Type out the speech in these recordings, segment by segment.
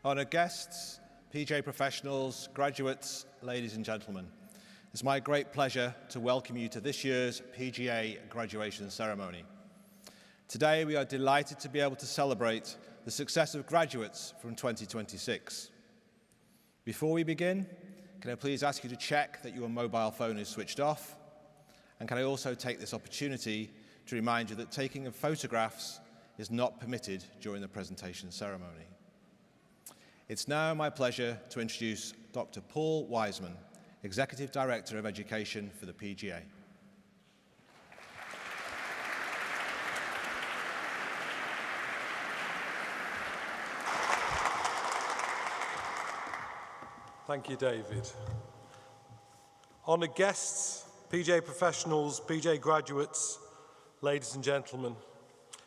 Honoured guests, PGA professionals, graduates, ladies and gentlemen, it's my great pleasure to welcome you to this year's PGA Graduation Ceremony. Today we are delighted to be able to celebrate the success of graduates from 2026. Before we begin, can I please ask you to check that your mobile phone is switched off? And can I also take this opportunity to remind you that taking of photographs is not permitted during the presentation ceremony. It's now my pleasure to introduce Dr. Paul Wiseman, Executive Director of Education for the PGA. Thank you, David. Honoured guests, PGA professionals, PGA graduates, ladies and gentlemen,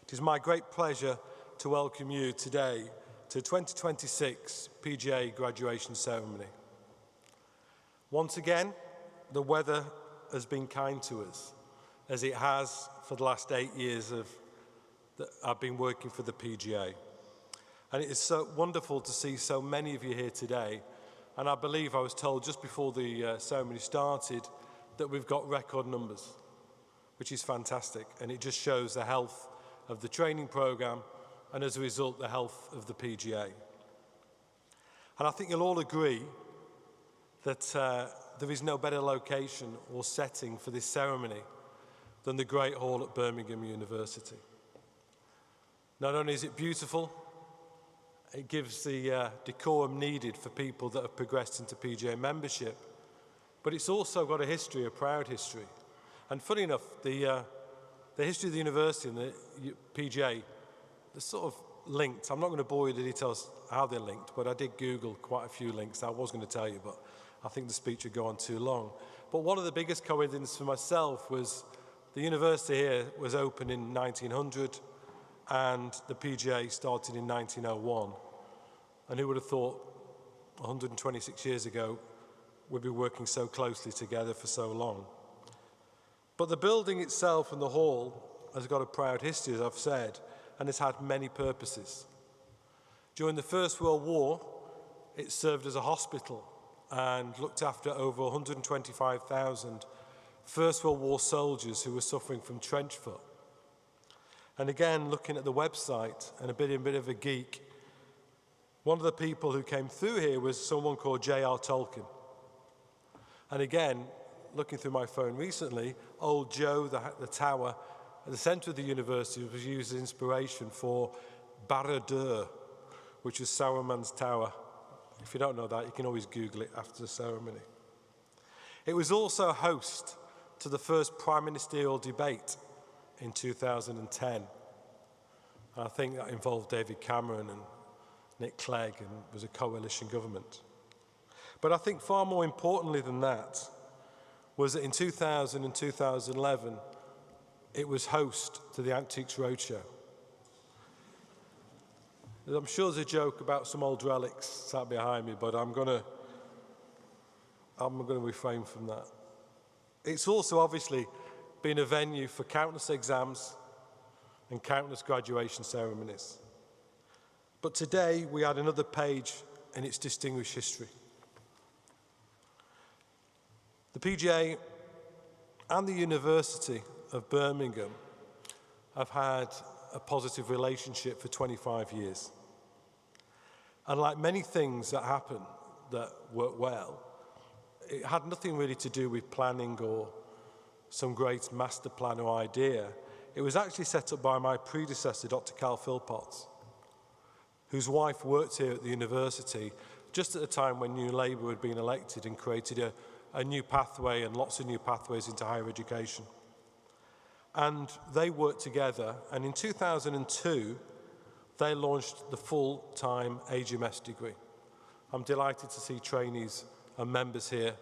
it is my great pleasure to welcome you today to the 2026 PGA Graduation Ceremony. Once again, the weather has been kind to us, as it has for the last 8 years that I've been working for the PGA. And it is so wonderful to see so many of you here today. And I believe I was told just before the ceremony started that we've got record numbers, which is fantastic. And it just shows the health of the training program and as a result, the health of the PGA. And I think you'll all agree that there is no better location or setting for this ceremony than the Great Hall at Birmingham University. Not only is it beautiful, it gives the decorum needed for people that have progressed into PGA membership, but it's also got a history, a proud history. And funny enough, the history of the university and the PGA, they're sort of linked. I'm not going to bore you with the details how they're linked, but I did Google quite a few links. I was going to tell you, but I think the speech would go on too long. But one of the biggest coincidences for myself was the university here was opened in 1900, and the PGA started in 1901. And who would have thought 126 years ago we'd be working so closely together for so long. But the building itself and the hall has got a proud history, as I've said, and has had many purposes. During the First World War, it served as a hospital and looked after over 125,000 First World War soldiers who were suffering from trench foot. And again, looking at the website and a bit of a geek, one of the people who came through here was someone called J.R. Tolkien. And again, looking through my phone recently, Old Joe, the tower at the centre of the university, was used as inspiration for Barad-dûr, which is Saruman's tower. If you don't know that, you can always Google it after the ceremony. It was also host to the first prime ministerial debate in 2010. I think that involved David Cameron and Nick Clegg, and was a coalition government. But I think far more importantly than that was that in 2000 and 2011, it was host to the Antiques Roadshow. I'm sure there's a joke about some old relics sat behind me, but I'm going to refrain from that. It's also obviously been a venue for countless exams and countless graduation ceremonies. But today we add another page in its distinguished history. The PGA and the University of Birmingham have had a positive relationship for 25 years. And like many things that happen that work well, it had nothing really to do with planning or some great master plan or idea. It was actually set up by my predecessor, Dr. Cal Philpotts, whose wife worked here at the university just at the time when New Labour had been elected and created a new pathway and lots of new pathways into higher education. And they worked together, and in 2002, they launched the full-time AGMS degree. I'm delighted to see trainees and members here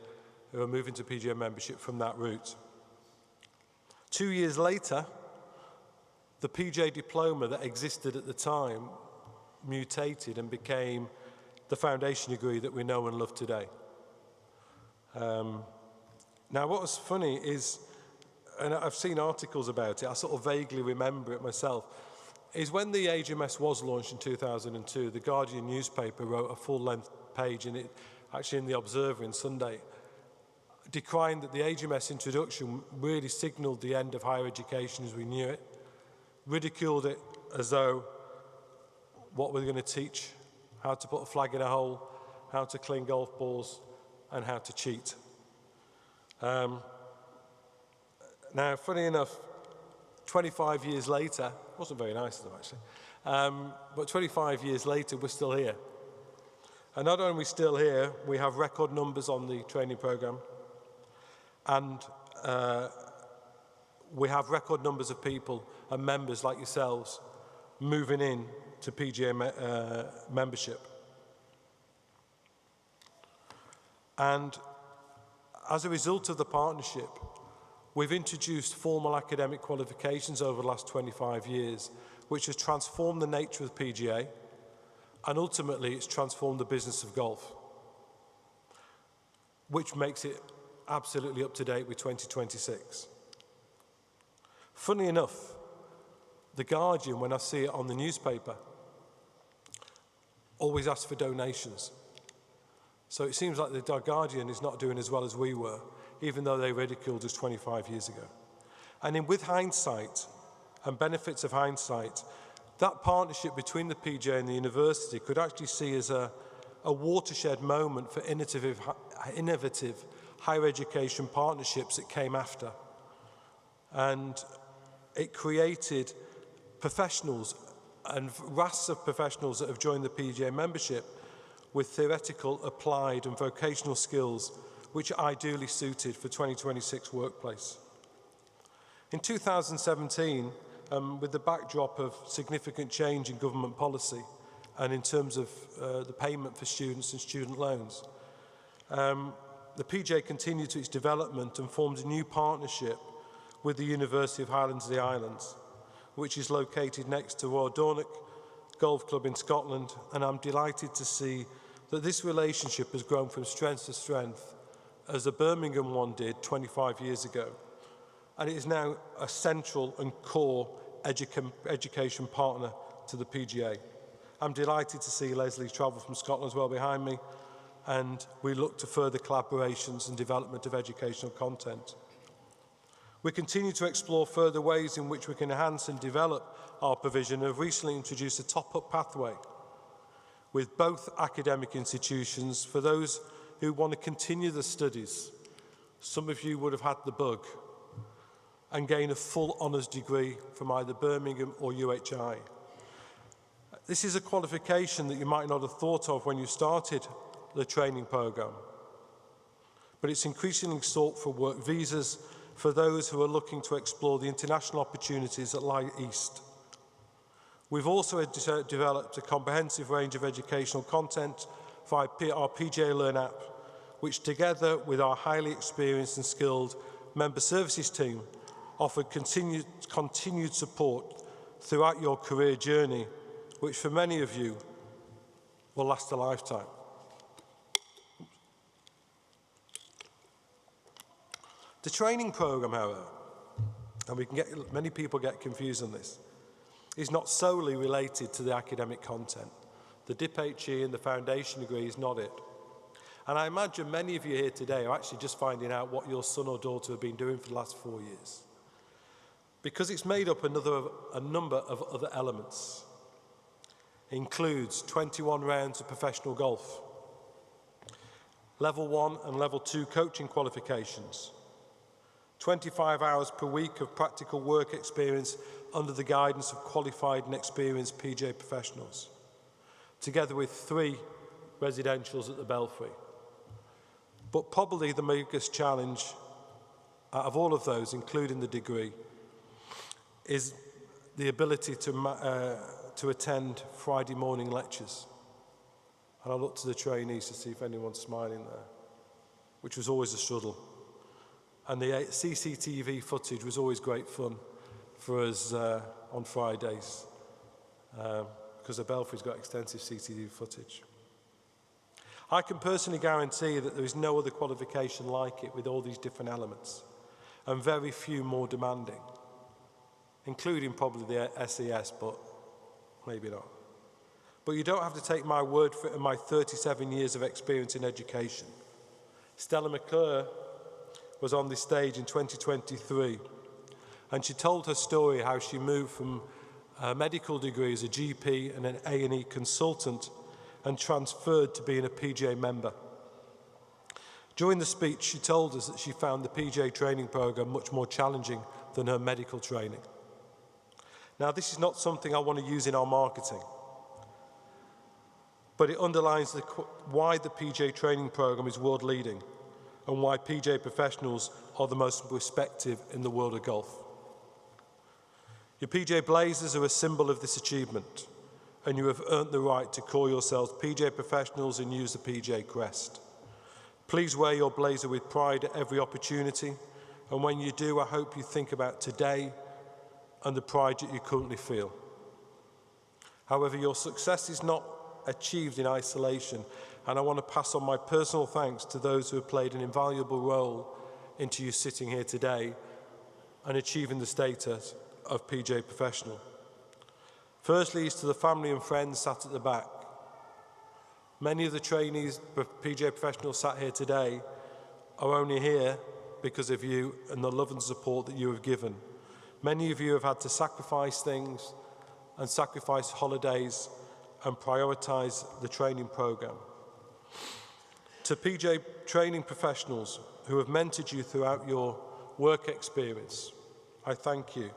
who are moving to PGA membership from that route. 2 years later, the PGA diploma that existed at the time mutated and became the foundation degree that we know and love today. Now, what was funny is, and I've seen articles about it, I sort of vaguely remember it myself. is when the HMS was launched in 2002, the Guardian newspaper wrote a full-length page in it, actually in the Observer on Sunday, decrying that the HMS introduction really signalled the end of higher education as we knew it, ridiculed it as though what we're going to teach, how to put a flag in a hole, how to clean golf balls, and how to cheat. Now, funny enough, 25 years later, wasn't very nice of them actually, but 25 years later, we're still here. And not only are we still here, we have record numbers on the training program, and we have record numbers of people and members like yourselves moving in to PGA membership. And as a result of the partnership, we've introduced formal academic qualifications over the last 25 years, which has transformed the nature of the PGA, and ultimately it's transformed the business of golf, which makes it absolutely up to date with 2026. Funny enough, The Guardian, when I see it on the newspaper, always asks for donations. So it seems like the Guardian is not doing as well as we were, even though they ridiculed us 25 years ago. And with hindsight, and benefits of hindsight, that partnership between the PGA and the university could actually see as a watershed moment for innovative higher education partnerships that came after. And it created professionals and rasts of professionals that have joined the PGA membership with theoretical, applied and vocational skills which are ideally suited for 2026 workplace. In 2017, with the backdrop of significant change in government policy and in terms of the payment for students and student loans, the PGA continued to its development and formed a new partnership with the University of Highlands of the Islands, which is located next to Royal Dornoch Golf Club in Scotland, and I'm delighted to see that this relationship has grown from strength to strength, as the Birmingham one did 25 years ago. And it is now a central and core education partner to the PGA. I'm delighted to see Leslie travel from Scotland as well behind me, and we look to further collaborations and development of educational content. We continue to explore further ways in which we can enhance and develop our provision and have recently introduced a top-up pathway with both academic institutions for those who want to continue the studies. Some of you would have had the bug and gain a full honours degree from either Birmingham or UHI. This is a qualification that you might not have thought of when you started the training programme, but it's increasingly sought for work visas for those who are looking to explore the international opportunities that lie east. We've also developed a comprehensive range of educational content via our PGA Learn app, which together with our highly experienced and skilled member services team offered continued support throughout your career journey, which for many of you will last a lifetime. The training programme, however, and many people get confused on this, is not solely related to the academic content. The DIP-HE and the foundation degree is not it. And I imagine many of you here today are actually just finding out what your son or daughter have been doing for the last 4 years, because it's made up a number of other elements. It includes 21 rounds of professional golf, level 1 and level 2 coaching qualifications, 25 hours per week of practical work experience under the guidance of qualified and experienced PGA professionals, together with 3 residentials at the Belfry. But probably the biggest challenge out of all of those, including the degree, is the ability to attend Friday morning lectures. And I looked to the trainees to see if anyone's smiling there, which was always a struggle. And the CCTV footage was always great fun for us on Fridays, because the Belfry's got extensive CCTV footage. I can personally guarantee that there is no other qualification like it with all these different elements, and very few more demanding, including probably the SES, but maybe not. But you don't have to take my word for it in my 37 years of experience in education. Stella McClure was on this stage in 2023, and she told her story how she moved from a medical degree as a GP and an A&E consultant and transferred to being a PGA member. During the speech, she told us that she found the PGA training program much more challenging than her medical training. Now, this is not something I want to use in our marketing, but it underlines why the PGA training program is world leading and why PGA professionals are the most respected in the world of golf. Your PGA Blazers are a symbol of this achievement, and you have earned the right to call yourselves PGA professionals and use the PGA crest. Please wear your blazer with pride at every opportunity, and when you do, I hope you think about today and the pride that you currently feel. However, your success is not achieved in isolation, and I want to pass on my personal thanks to those who have played an invaluable role into you sitting here today and achieving the status of PGA professional. Firstly is to the family and friends sat at the back. Many of the trainees, PGA professionals sat here today are only here because of you and the love and support that you have given. Many of you have had to sacrifice things and sacrifice holidays and prioritise the training programme. To PGA training professionals who have mentored you throughout your work experience, I thank you.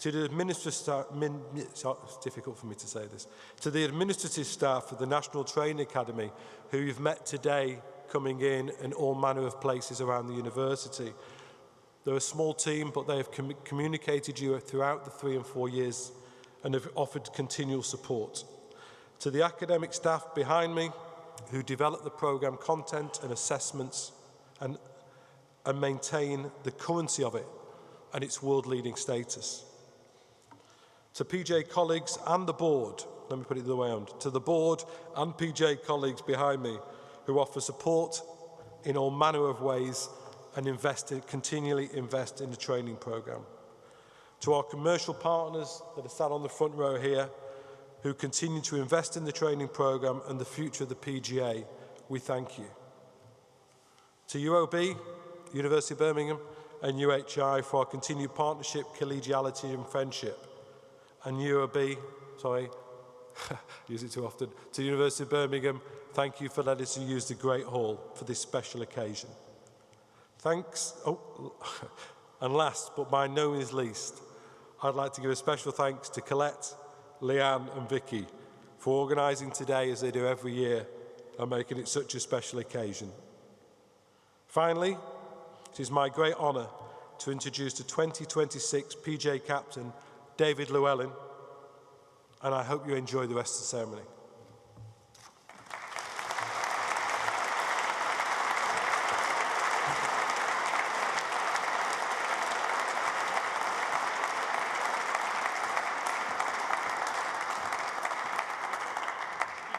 To the administrative staff, it's difficult for me to say this, to the administrative staff of the National Training Academy who you've met today coming in all manner of places around the university. They're a small team, but they have communicated you throughout the 3 and 4 years and have offered continual support. To the academic staff behind me who develop the programme content and assessments and maintain the currency of it and its world-leading status. To PGA colleagues and the board, let me put it the other way around, to the board and PGA colleagues behind me who offer support in all manner of ways and continually invest in the training programme. To our commercial partners that are sat on the front row here, who continue to invest in the training programme and the future of the PGA, we thank you. To UOB, University of Birmingham, and UHI for our continued partnership, collegiality and friendship. And UOB, use it too often, to University of Birmingham, thank you for letting us use the Great Hall for this special occasion. Thanks, and last but by no means least, I'd like to give a special thanks to Colette, Leanne and Vicky for organising today as they do every year and making it such a special occasion. Finally, it is my great honour to introduce the 2026 PGA Captain, David Llewellyn, and I hope you enjoy the rest of the ceremony.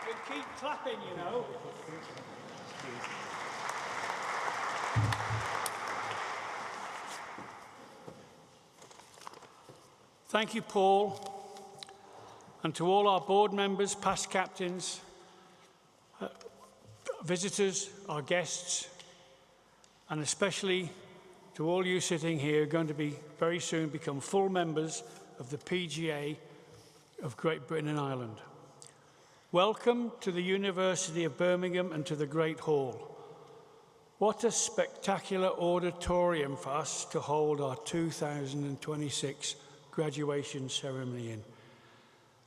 You can keep clapping, you know. Thank you, Paul, and to all our board members, past captains, visitors, our guests, and especially to all you sitting here who are going to be very soon become full members of the PGA of Great Britain and Ireland. Welcome to the University of Birmingham and to the Great Hall. What a spectacular auditorium for us to hold our 2026 graduation ceremony in.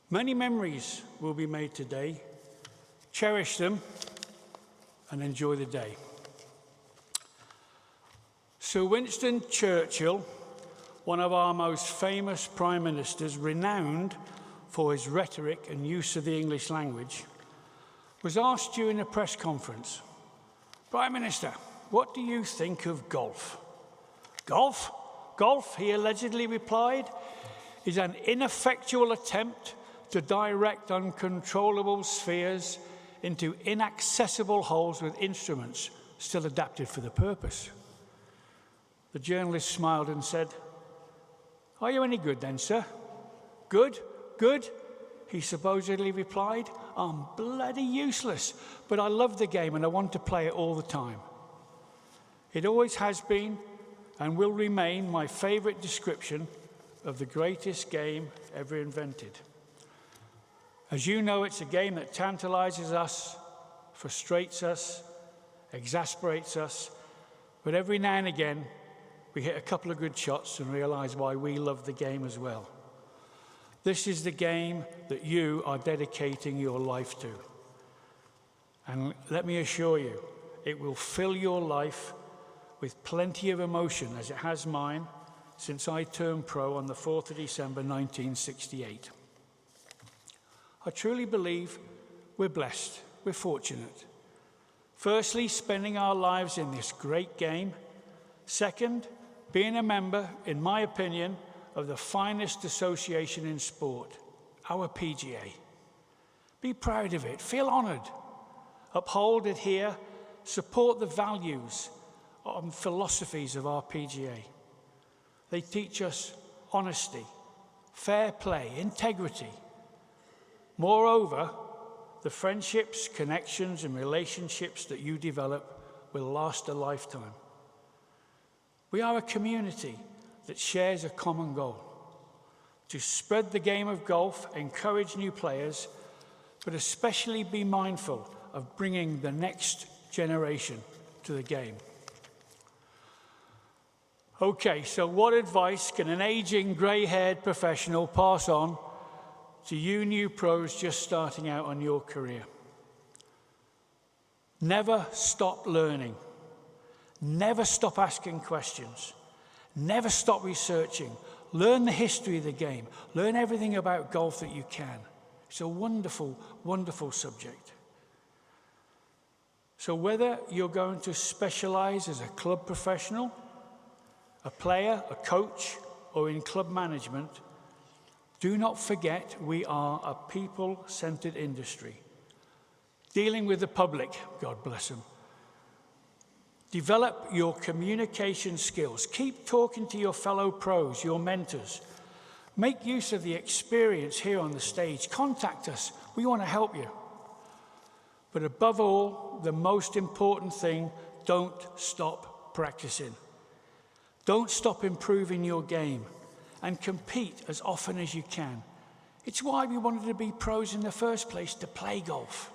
Many memories will be made today. Cherish them and enjoy the day. Sir Winston Churchill, one of our most famous prime ministers, renowned for his rhetoric and use of the English language, was asked during a press conference, "Prime Minister, what do you think of golf?" "Golf? Golf," he allegedly replied, "is an ineffectual attempt to direct uncontrollable spheres into inaccessible holes with instruments still adapted for the purpose." The journalist smiled and said, "Are you any good then, sir?" "Good? Good?" he supposedly replied, "I'm bloody useless, but I love the game and I want to play it all the time." It always has been and will remain my favorite description of the greatest game ever invented. As you know, it's a game that tantalizes us, frustrates us, exasperates us, but every now and again, we hit a couple of good shots and realize why we love the game as well. This is the game that you are dedicating your life to. And let me assure you, it will fill your life with plenty of emotion, as it has mine, since I turned pro on the 4th of December 1968. I truly believe we're blessed, we're fortunate. Firstly, spending our lives in this great game. Second, being a member, in my opinion, of the finest association in sport, our PGA. Be proud of it, feel honored. Uphold, adhere, support the values and philosophies of our PGA. They teach us honesty, fair play, integrity. Moreover, the friendships, connections, and relationships that you develop will last a lifetime. We are a community that shares a common goal: to spread the game of golf, encourage new players, but especially be mindful of bringing the next generation to the game. Okay, so what advice can an aging, grey-haired professional pass on to you new pros just starting out on your career? Never stop learning. Never stop asking questions. Never stop researching. Learn the history of the game. Learn everything about golf that you can. It's a wonderful, wonderful subject. So whether you're going to specialize as a club professional, a player, a coach, or in club management, do not forget we are a people-centered industry. Dealing with the public, God bless them. Develop your communication skills. Keep talking to your fellow pros, your mentors. Make use of the experience here on the stage. Contact us. We want to help you. But above all, the most important thing, don't stop practicing. Don't stop improving your game, and compete as often as you can. It's why we wanted to be pros in the first place, to play golf.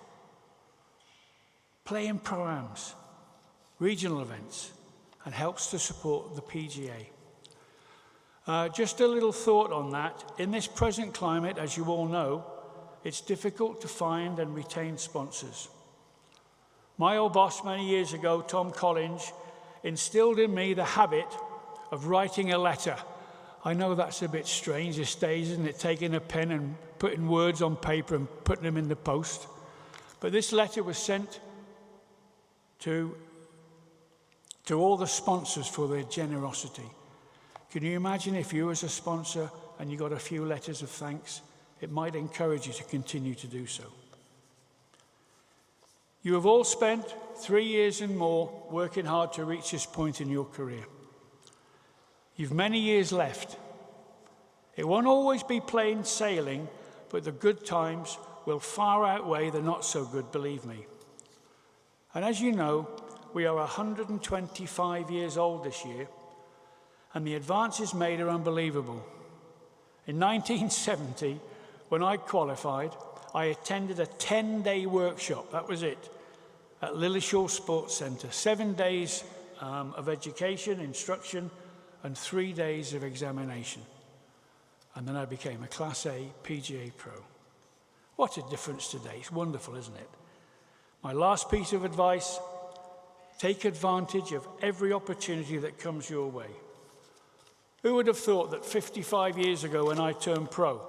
Play in pro-ams, regional events, and helps to support the PGA. Just a little thought on that. In this present climate, as you all know, it's difficult to find and retain sponsors. My old boss many years ago, Tom Collins, instilled in me the habit of writing a letter. I know that's a bit strange these days, isn't it? Taking a pen and putting words on paper and putting them in the post. But this letter was sent to all the sponsors for their generosity. Can you imagine if you was a sponsor and you got a few letters of thanks? It might encourage you to continue to do so. You have all spent 3 years and more working hard to reach this point in your career. You've many years left. It won't always be plain sailing, but the good times will far outweigh the not so good, believe me. And as you know, we are 125 years old this year, and the advances made are unbelievable. In 1970, when I qualified, I attended a 10-day workshop, that was it, at Lilleshall Sports Centre. 7 days of education, instruction, and 3 days of examination. And then I became a Class A PGA Pro. What a difference today. It's wonderful, isn't it? My last piece of advice, take advantage of every opportunity that comes your way. Who would have thought that 55 years ago when I turned pro,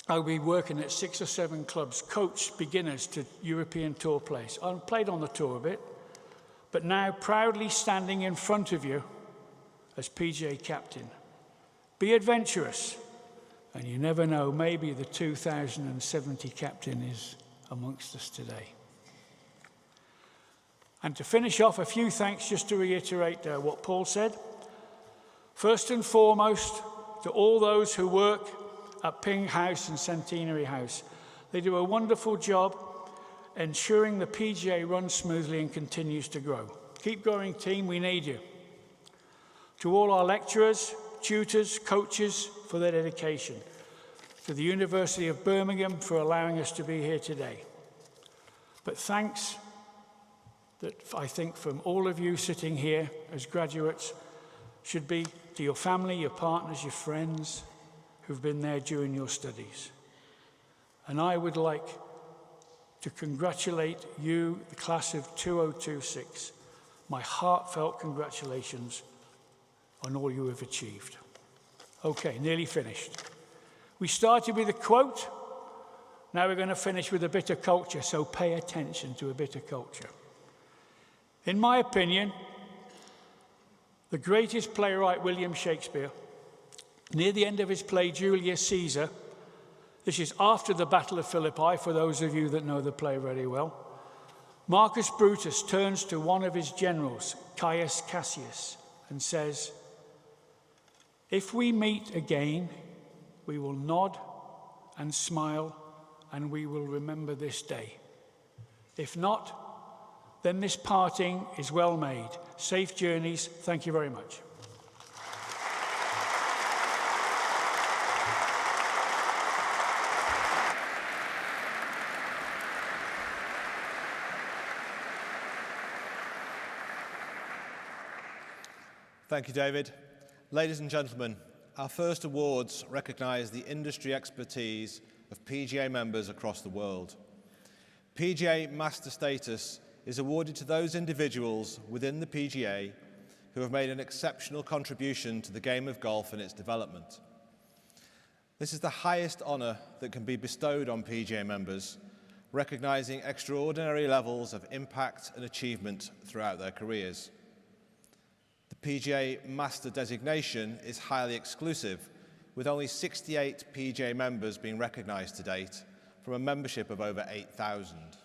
I would be working at 6 or 7 clubs, coached beginners to European Tour players. I played on the tour a bit, but now proudly standing in front of you as PGA captain. Be adventurous, and you never know, maybe the 2070 captain is amongst us today. And to finish off, a few thanks just to reiterate what Paul said. First and foremost, to all those who work at Ping House and Centenary House. They do a wonderful job ensuring the PGA runs smoothly and continues to grow. Keep going, team, we need you. To all our lecturers, tutors, coaches for their dedication. To the University of Birmingham for allowing us to be here today. But thanks that I think from all of you sitting here as graduates should be to your family, your partners, your friends who've been there during your studies. And I would like to congratulate you, the class of 2026. My heartfelt congratulations on all you have achieved. Okay, nearly finished. We started with a quote. Now we're going to finish with a bit of culture, so pay attention to a bit of culture. In my opinion, the greatest playwright, William Shakespeare, near the end of his play, Julius Caesar, this is after the Battle of Philippi, for those of you that know the play very well, Marcus Brutus turns to one of his generals, Caius Cassius, and says, "If we meet again, we will nod and smile, and we will remember this day. If not, then this parting is well made. Safe journeys. Thank you very much." Thank you, David. Ladies and gentlemen, our first awards recognise the industry expertise of PGA members across the world. PGA Master status is awarded to those individuals within the PGA who have made an exceptional contribution to the game of golf and its development. This is the highest honour that can be bestowed on PGA members, recognising extraordinary levels of impact and achievement throughout their careers. The PGA Master designation is highly exclusive, with only 68 PGA members being recognised to date from a membership of over 8,000.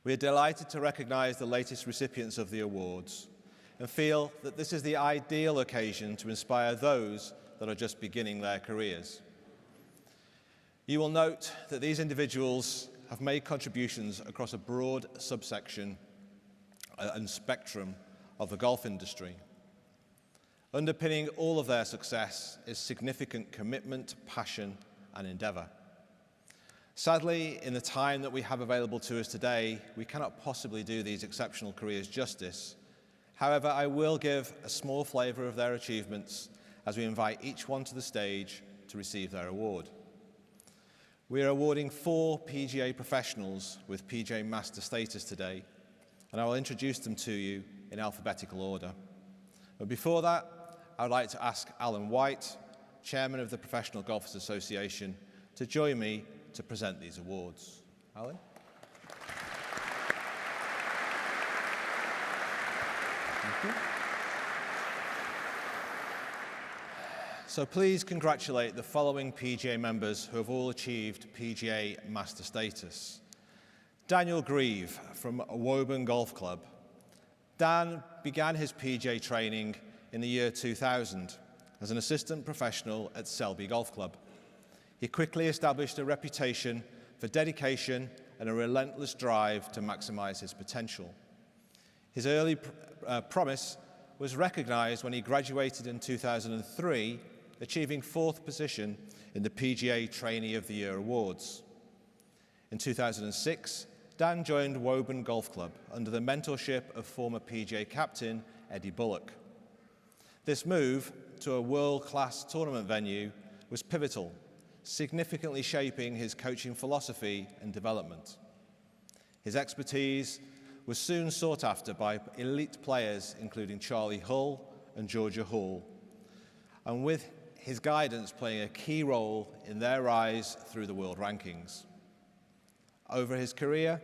We are delighted to recognise the latest recipients of the awards and feel that this is the ideal occasion to inspire those that are just beginning their careers. You will note that these individuals have made contributions across a broad subsection and spectrum of the golf industry. Underpinning all of their success is significant commitment, passion, and endeavour. Sadly, in the time that we have available to us today, we cannot possibly do these exceptional careers justice. However, I will give a small flavour of their achievements as we invite each one to the stage to receive their award. We are awarding 4 PGA professionals with PGA Master status today, and I will introduce them to you in alphabetical order. But before that, I would like to ask Alan White, Chairman of the Professional Golfers Association, to join me to present these awards. Alan? Thank you. So please congratulate the following PGA members who have all achieved PGA Master status. Daniel Grieve from Woburn Golf Club. Dan began his PGA training in the year 2000 as an assistant professional at Selby Golf Club. He quickly established a reputation for dedication and a relentless drive to maximise his potential. His early promise was recognised when he graduated in 2003, achieving 4th position in the PGA Trainee of the Year Awards. In 2006, Dan joined Woburn Golf Club under the mentorship of former PGA captain Eddie Bullock. This move to a world-class tournament venue was pivotal, significantly shaping his coaching philosophy and development. His expertise was soon sought after by elite players including Charlie Hull and Georgia Hall, and with his guidance playing a key role in their rise through the world rankings. Over his career,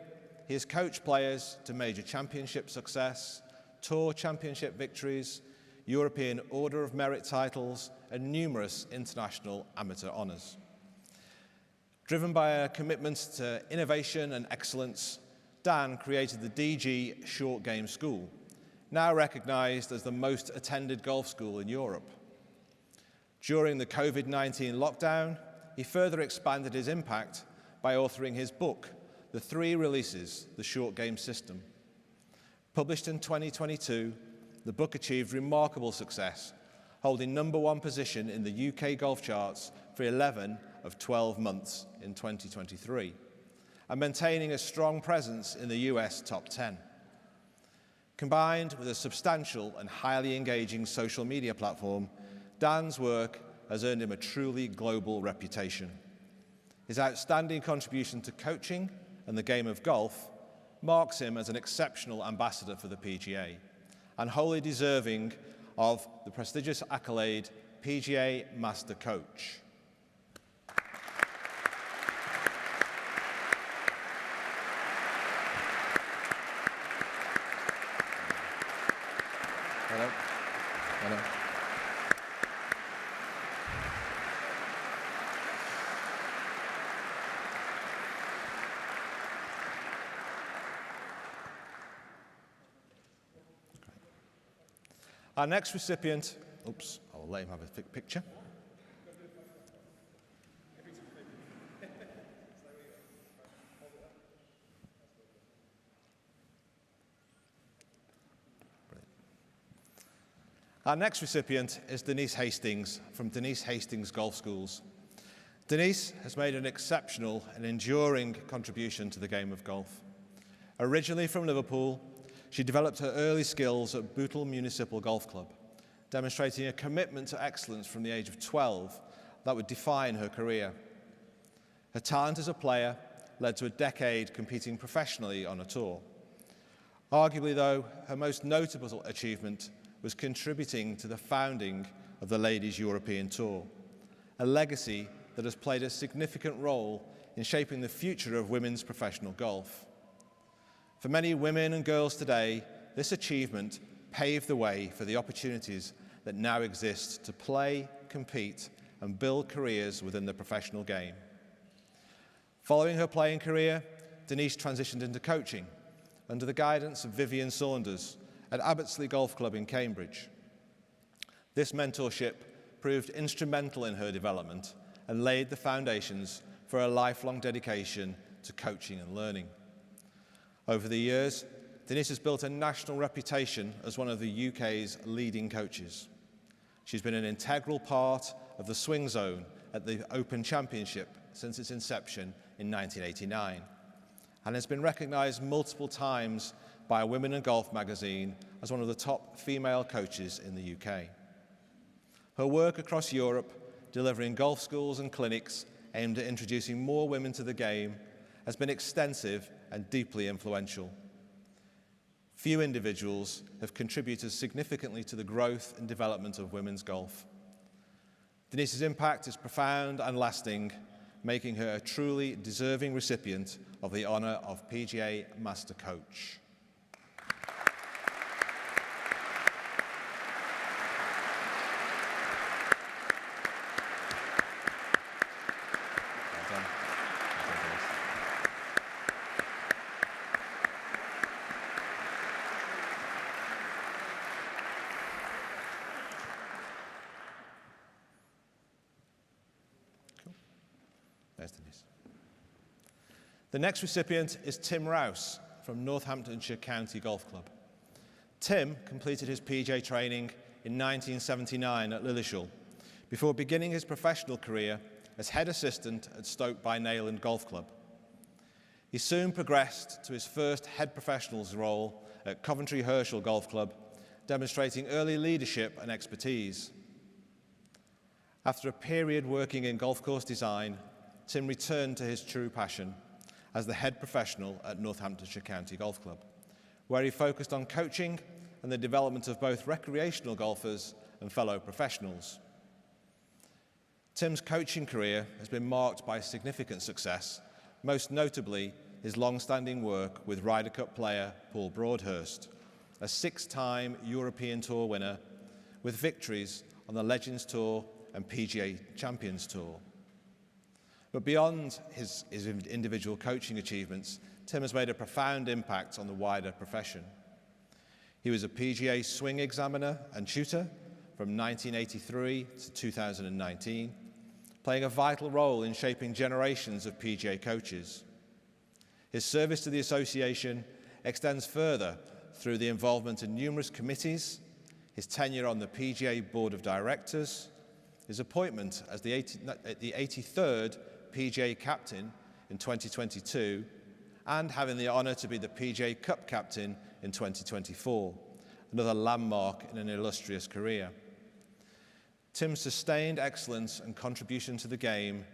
he has coached players to major championship success, tour championship victories, European Order of Merit titles, and numerous international amateur honours. Driven by a commitment to innovation and excellence, Dan created the DG Short Game School, now recognised as the most attended golf school in Europe. During the COVID-19 lockdown, he further expanded his impact by authoring his book, The Three Releases, The Short Game System. Published in 2022, the book achieved remarkable success, holding #1 position in the UK golf charts for 11 of 12 months in 2023, and maintaining a strong presence in the US top 10. Combined with a substantial and highly engaging social media platform, Dan's work has earned him a truly global reputation. His outstanding contribution to coaching and the game of golf marks him as an exceptional ambassador for the PGA and wholly deserving of the prestigious accolade PGA Master Coach. Hello. Hello. Our next recipient, I'll let him have a picture. Our next recipient is Denise Hastings from Denise Hastings Golf Schools. Denise has made an exceptional and enduring contribution to the game of golf. Originally from Liverpool, she developed her early skills at Bootle Municipal Golf Club, demonstrating a commitment to excellence from the age of 12 that would define her career. Her talent as a player led to a decade competing professionally on a tour. Arguably, though, her most notable achievement was contributing to the founding of the Ladies European Tour, a legacy that has played a significant role in shaping the future of women's professional golf. For many women and girls today, this achievement paved the way for the opportunities that now exist to play, compete, and build careers within the professional game. Following her playing career, Denise transitioned into coaching under the guidance of Vivian Saunders at Abbottsley Golf Club in Cambridge. This mentorship proved instrumental in her development and laid the foundations for a lifelong dedication to coaching and learning. Over the years, Denise has built a national reputation as one of the UK's leading coaches. She's been an integral part of the swing zone at the Open Championship since its inception in 1989, and has been recognised multiple times by Women in Golf magazine as one of the top female coaches in the UK. Her work across Europe, delivering golf schools and clinics aimed at introducing more women to the game, has been extensive and deeply influential. Few individuals have contributed significantly to the growth and development of women's golf. Denise's impact is profound and lasting, making her a truly deserving recipient of the honour of PGA Master Coach. There's Denise. The next recipient is Tim Rouse from Northamptonshire County Golf Club. Tim completed his PGA training in 1979 at Lillishall before beginning his professional career as head assistant at Stoke-by-Nayland Golf Club. He soon progressed to his first head professionals role at Coventry Herschel Golf Club, demonstrating early leadership and expertise. After a period working in golf course design, Tim returned to his true passion as the head professional at Northamptonshire County Golf Club, where he focused on coaching and the development of both recreational golfers and fellow professionals. Tim's coaching career has been marked by significant success, most notably his long-standing work with Ryder Cup player Paul Broadhurst, a 6-time European Tour winner with victories on the Legends Tour and PGA Champions Tour. But beyond his individual coaching achievements, Tim has made a profound impact on the wider profession. He was a PGA swing examiner and tutor from 1983 to 2019, playing a vital role in shaping generations of PGA coaches. His service to the association extends further through the involvement in numerous committees, his tenure on the PGA Board of Directors, his appointment as the 83rd PGA captain in 2022, and having the honour to be the PGA Cup captain in 2024, another landmark in an illustrious career. Tim's sustained excellence and contribution to the game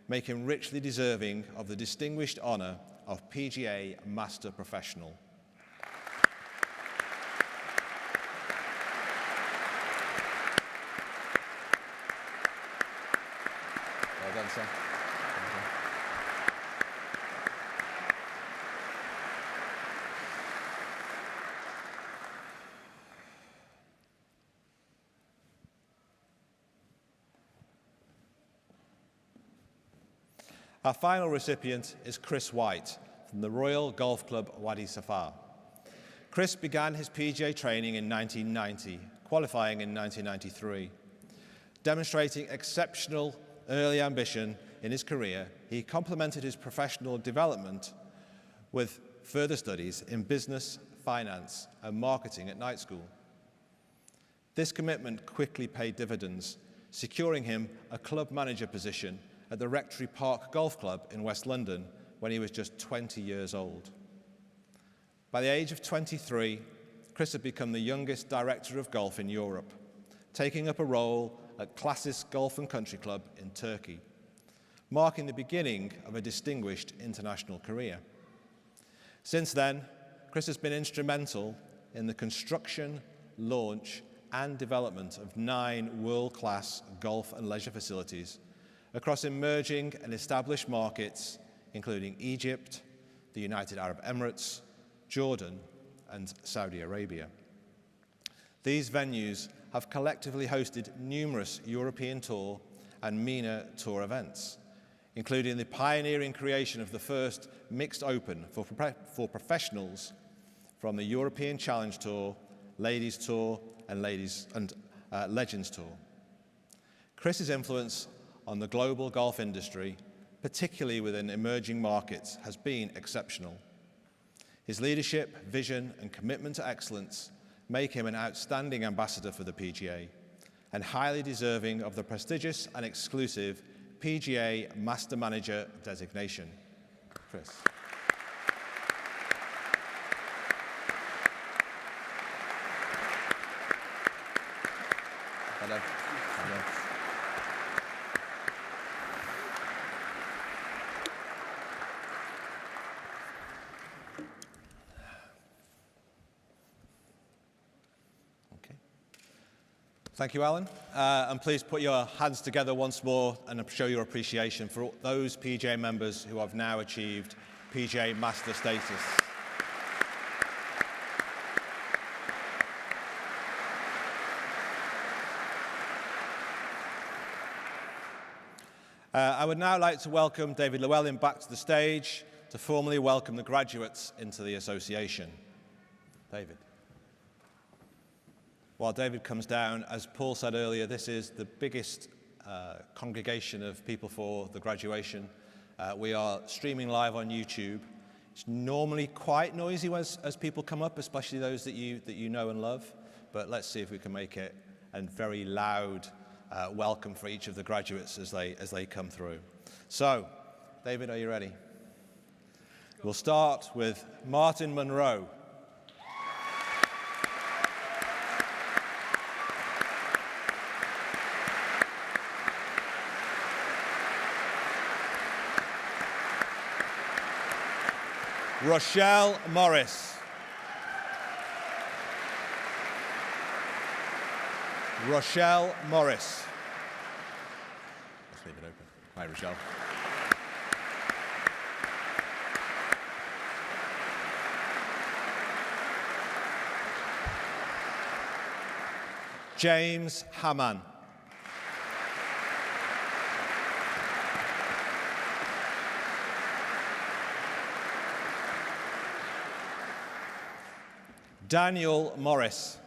make him richly deserving of the distinguished honour of PGA Master Professional. Well done, sir. Our final recipient is Chris White from the Royal Golf Club Wadi Safar. Chris began his PGA training in 1990, qualifying in 1993. Demonstrating exceptional early ambition in his career, he complemented his professional development with further studies in business, finance, and marketing at night school. This commitment quickly paid dividends, securing him a club manager position at the Rectory Park Golf Club in West London when he was just 20 years old. By the age of 23, Chris had become the youngest director of golf in Europe, taking up a role at Classis Golf and Country Club in Turkey, marking the beginning of a distinguished international career. Since then, Chris has been instrumental in the construction, launch, and development of 9 world-class golf and leisure facilities across emerging and established markets, including Egypt, the United Arab Emirates, Jordan, and Saudi Arabia. These venues have collectively hosted numerous European Tour and MENA Tour events, including the pioneering creation of the first mixed open for professionals from the European Challenge Tour, Ladies Tour, and Legends Tour. Chris's influence on the global golf industry, particularly within emerging markets, has been exceptional. His leadership, vision, and commitment to excellence make him an outstanding ambassador for the PGA and highly deserving of the prestigious and exclusive PGA Master Manager designation. Chris. Hello. Hello. Thank you, Alan. And please put your hands together once more and show your appreciation for those PGA members who have now achieved PGA Master status. I would now like to welcome David Llewellyn back to the stage to formally welcome the graduates into the association. David. While David comes down, as Paul said earlier, this is the biggest congregation of people for the graduation. We are streaming live on YouTube. It's normally quite noisy as people come up, especially those that you know and love. But let's see if we can make it a very loud welcome for each of the graduates as they come through. So, David, are you ready? We'll start with Martin Monroe. Rochelle Morris. Rochelle Morris. Let's leave it open. Hi, Rochelle. James Hamann. Daniel Morris.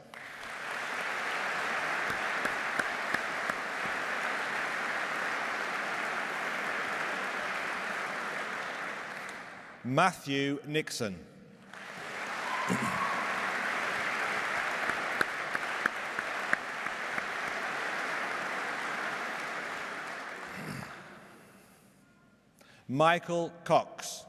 Matthew Nixon. Michael Cox.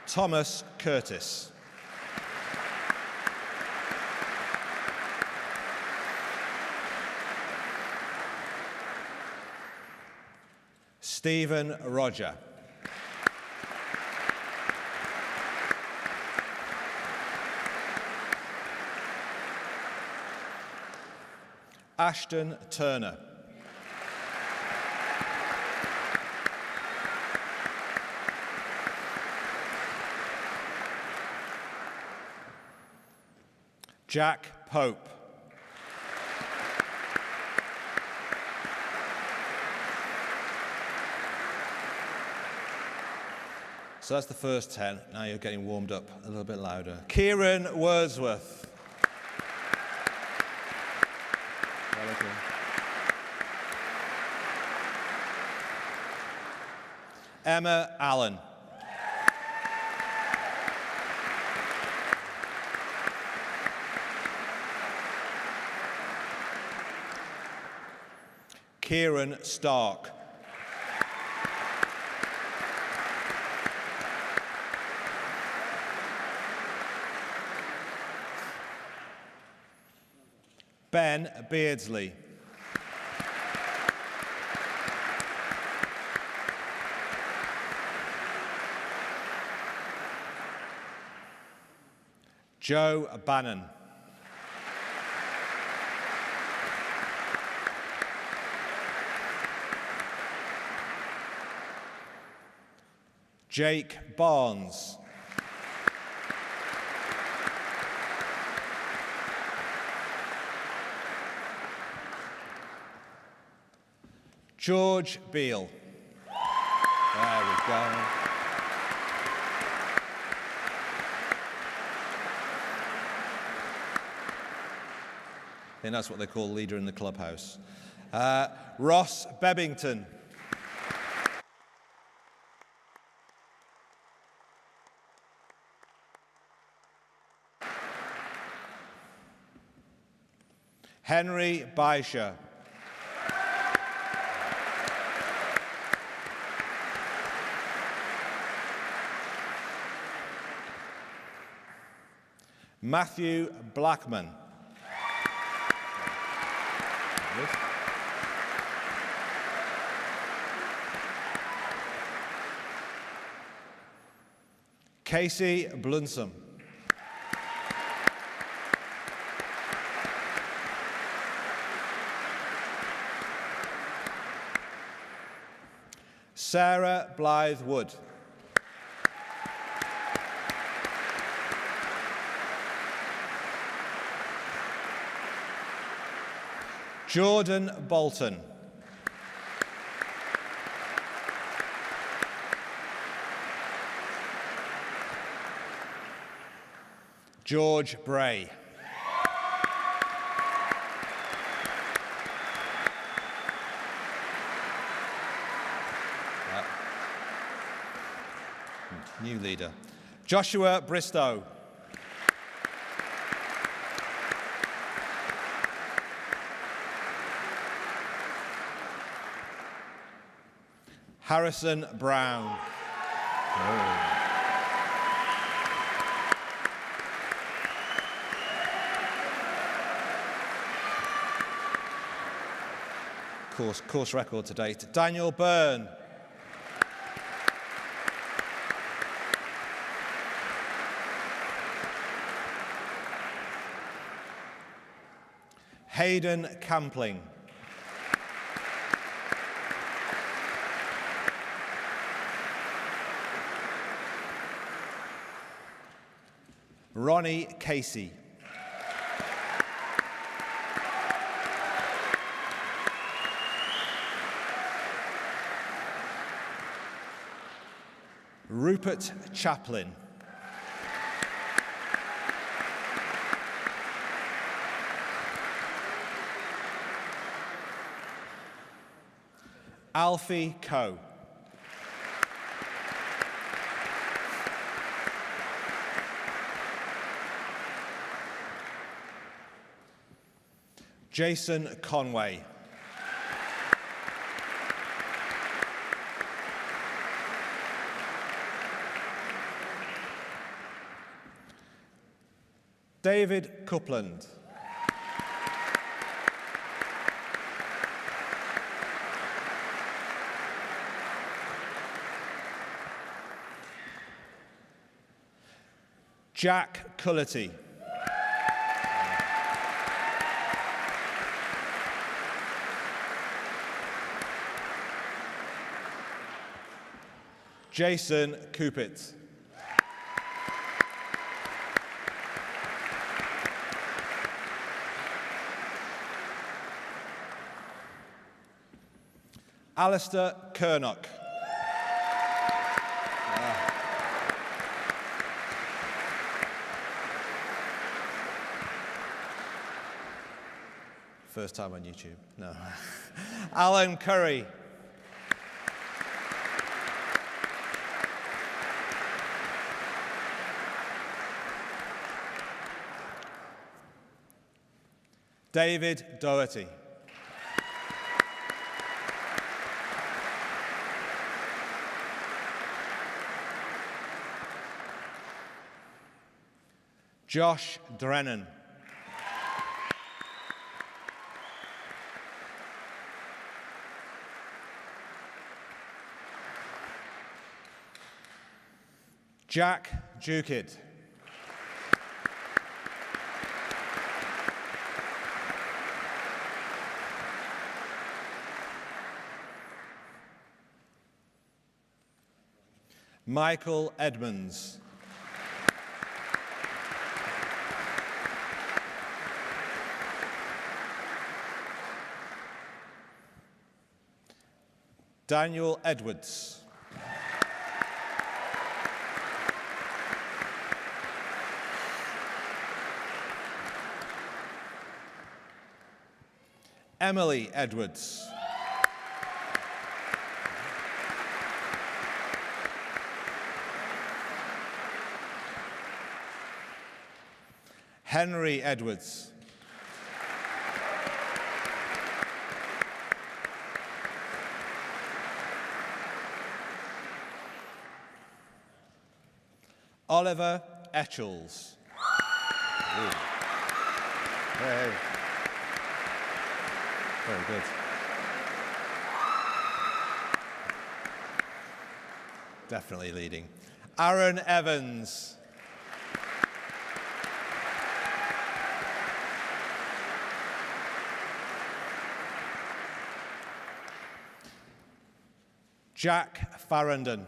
Thomas Curtis. Stephen Roger. Ashton Turner. Jack Pope. So that's the first 10. Now you're getting warmed up a little bit louder. Kieran Wordsworth. Emma Allen. Kieran Stark. Ben Beardsley. Joe Bannon. Jake Barnes. George Beale. There we go. I think that's what they call leader in the clubhouse. Ross Bebbington. Henry Baisha. Matthew Blackman. Casey Blunsom. Sarah Blythe Wood. Jordan Bolton. George Bray. New leader. Joshua Bristow. Harrison Brown. Oh. Course record to date. Daniel Byrne. Hayden Campling. Ronnie Casey. Rupert Chaplin. Alfie Coe. Jason Conway. David Coupland. Jack Cullity. Jason Coupit. Alistair Kernock. First time on YouTube. No. Alan Curry. David Doherty. Josh Drennan. Jack Jukid. Michael Edmonds. Daniel Edwards. Emily Edwards. Henry Edwards. Oliver Etchells. Hey. Very good. Definitely leading. Aaron Evans. Jack Farrandon.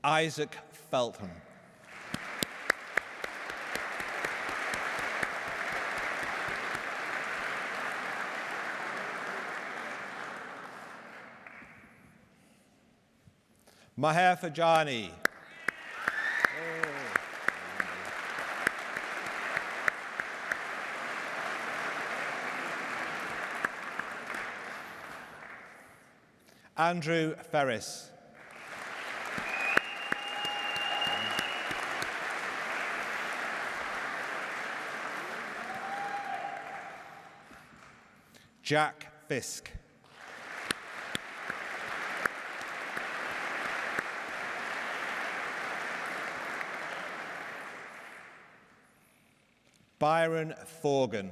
Isaac Feltham. Maher Fajani. Andrew Ferris. Jack Fisk. Byron Forgan.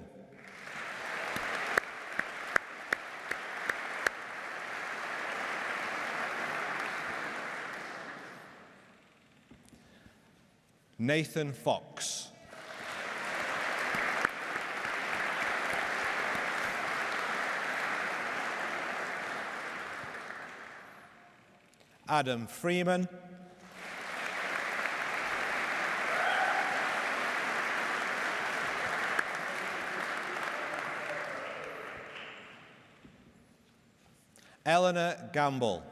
Nathan Fox. Adam Freeman. Eleanor Gamble.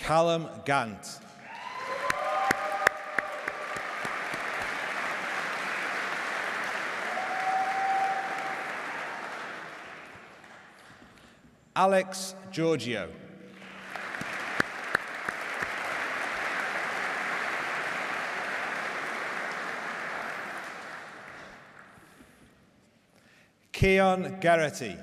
Callum Gant. Alex Giorgio. Keon Garrity.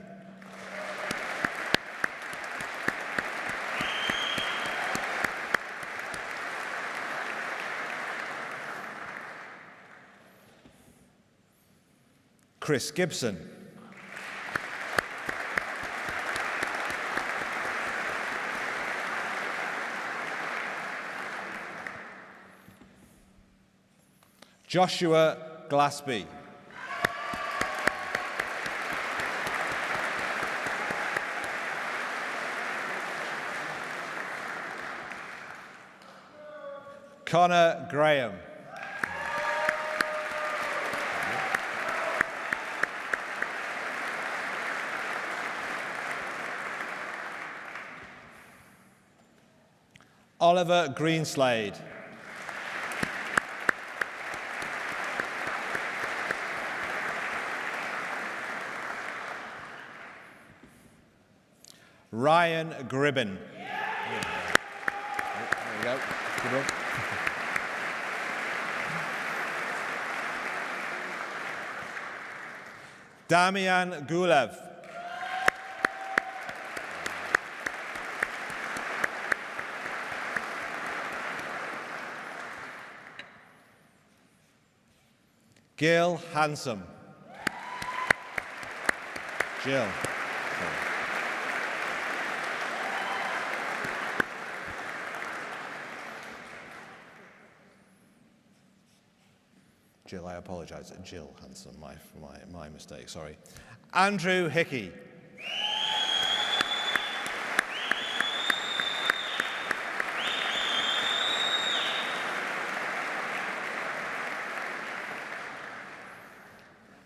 Chris Gibson. Joshua Glaspie. Connor Graham. Oliver Greenslade. Ryan Gribben. There you go. Good one. Damian Gulev. Gil Handsome. Jill. Jill, I apologise. Jill Hanson, my mistake, sorry. Andrew Hickey.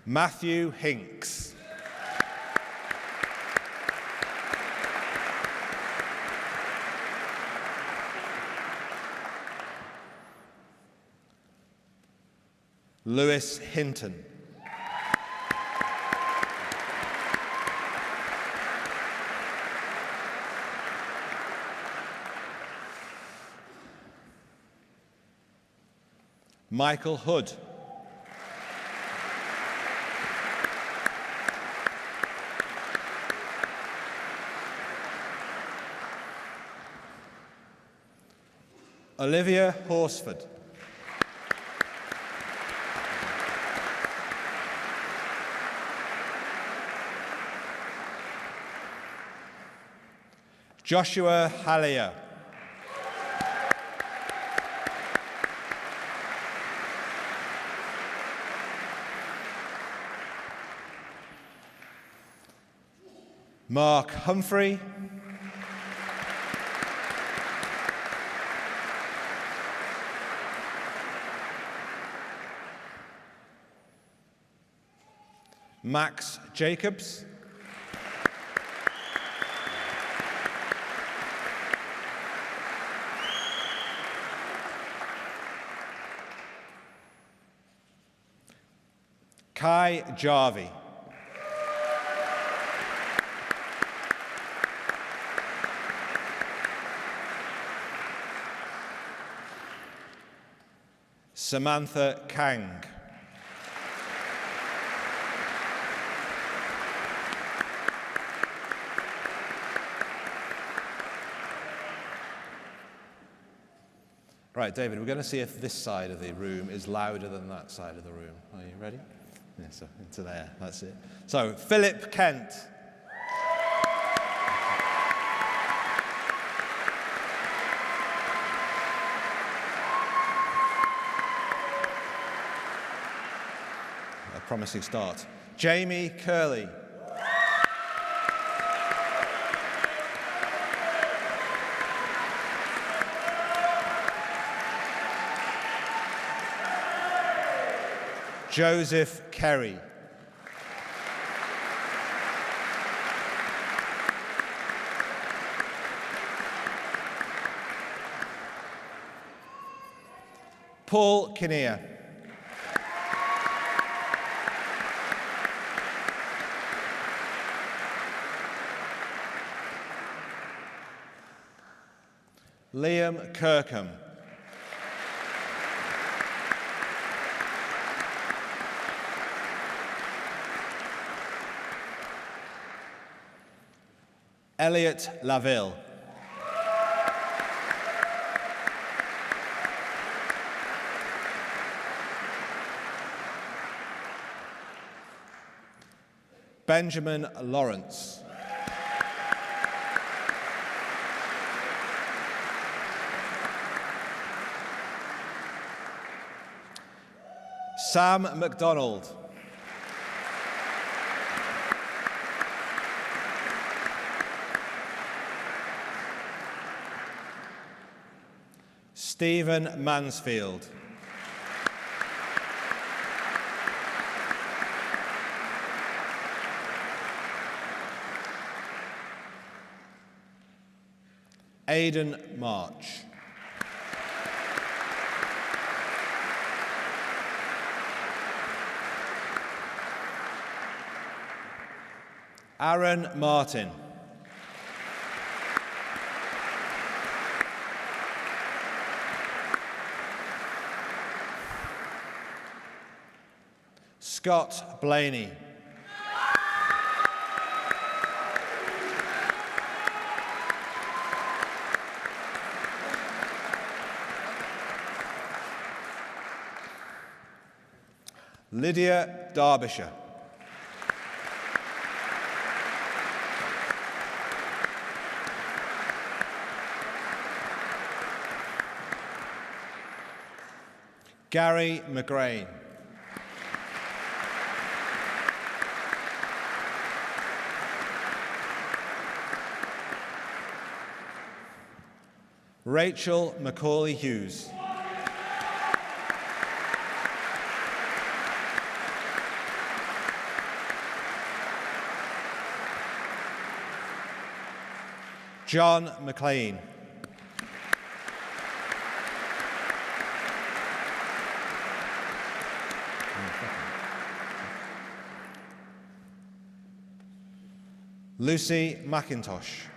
Matthew Hinks. Lewis Hinton. Michael Hood. Olivia Horsford. Joshua Hallier. Mark Humphrey. Max Jacobs. Kai Jarvie. Samantha Kang. Right, David, we're going to see if this side of the room is louder than that side of the room. Are you ready? Yeah, so into there, that's it. So, Philip Kent. A promising start. Jamie Curley. Joseph Kerry. Paul Kinnear. Liam Kirkham. Elliot Laville. Benjamin Lawrence. Sam MacDonald. Stephen Mansfield. Aidan March. Aaron Martin. Scott Blaney. Lydia Derbyshire. Gary McGrain. Rachel Macaulay Hughes. John McLean. Lucy McIntosh.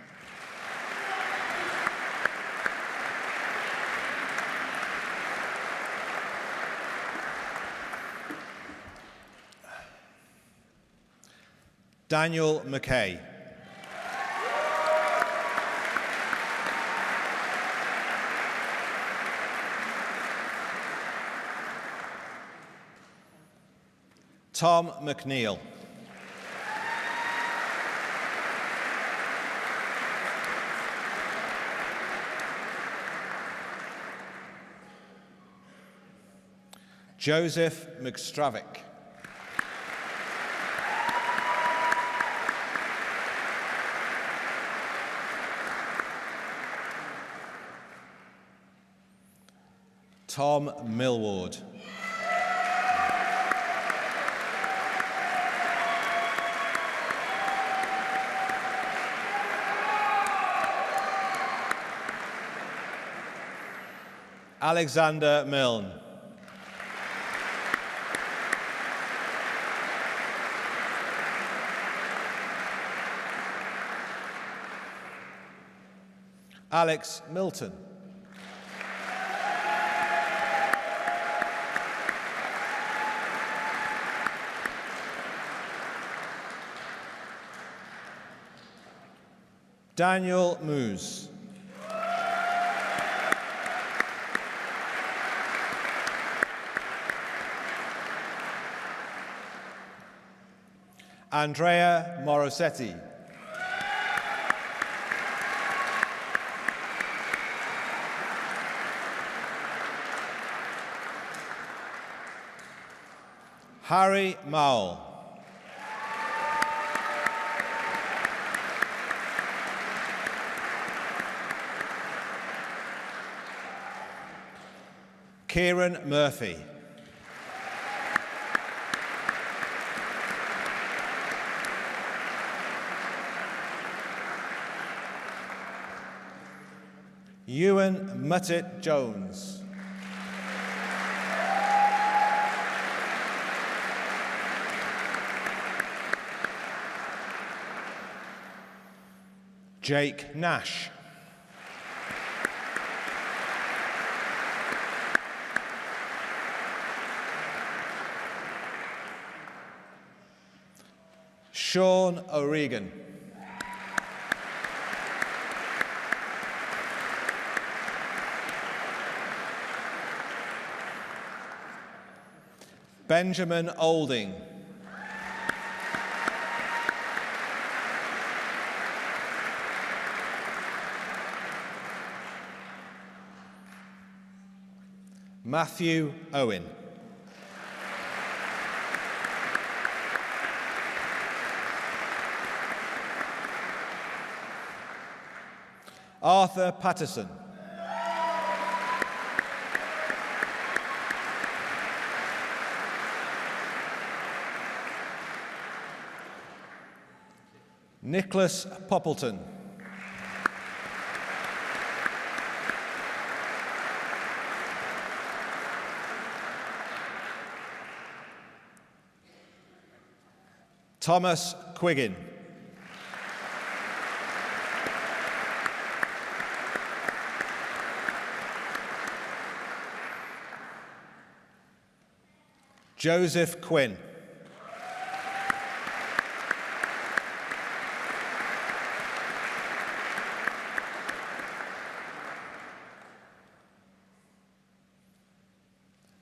Daniel McKay. Tom McNeil. Joseph McStravick. Tom Millward. Alexander Milne. Alex Milton. Daniel Moose. Andrea Morosetti. Harry Mowell. Kieran Murphy. Ewan Muttit Jones. Jake Nash. Sean O'Regan. Benjamin Olding. Matthew Owen. Arthur Patterson. Nicholas Poppleton. Thomas Quiggin. Joseph Quinn.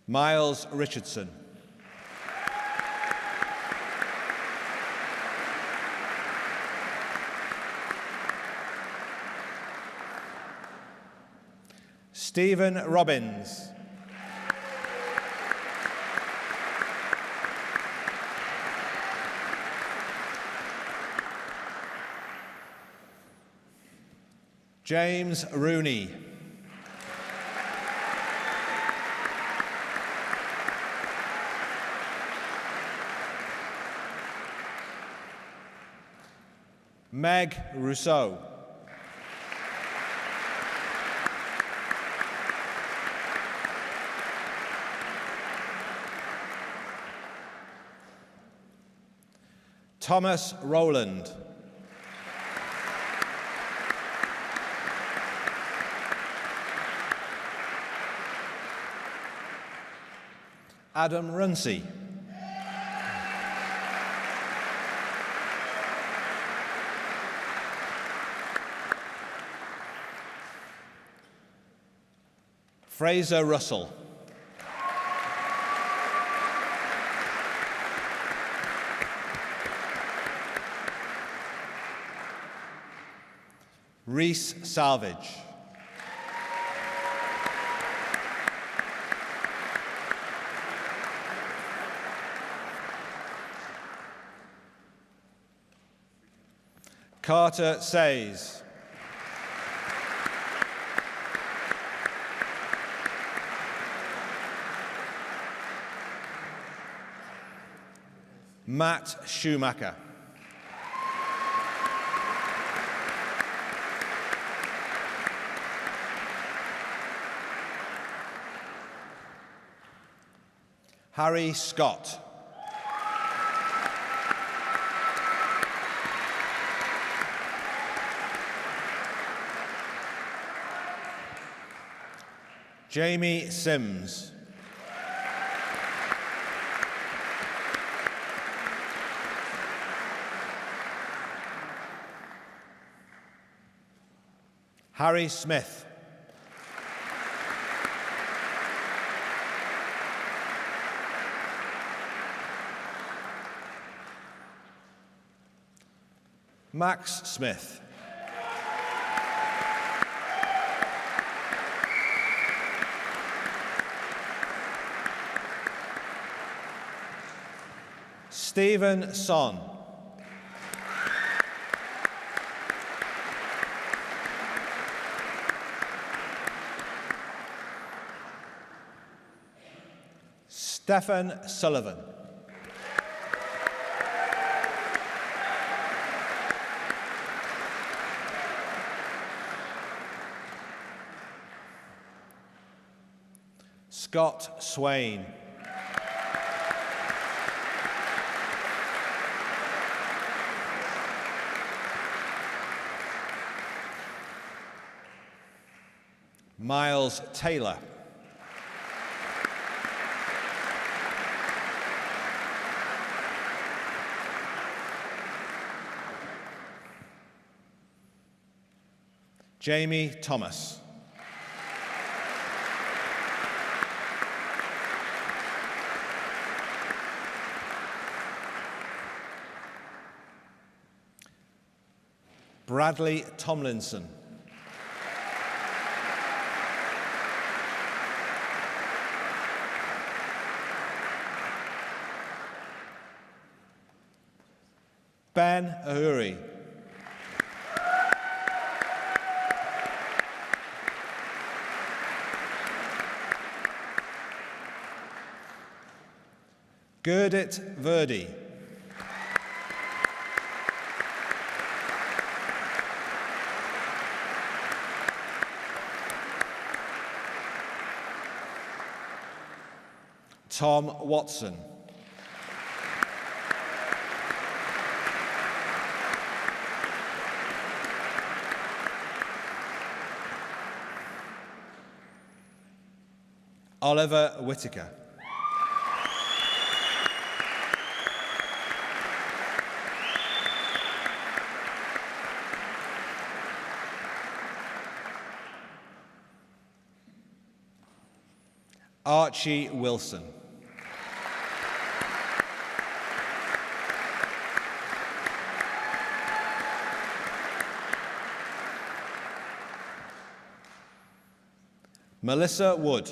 Miles Richardson. Stephen Robbins. James Rooney. Meg Rousseau. Thomas Rowland. Adam Runcie. Fraser Russell. Reese Salvage. Carter Says. Matt Schumacher. Harry Scott. Jamie Sims. Harry Smith. Max Smith. Stephen Son. Stephen Sullivan. Scott Swain. Miles Taylor. Jamie Thomas. Bradley Tomlinson. Ben Ahuri. Gurdit Verdi. Tom Watson. Oliver Whittaker. Archie Wilson. Melissa Wood.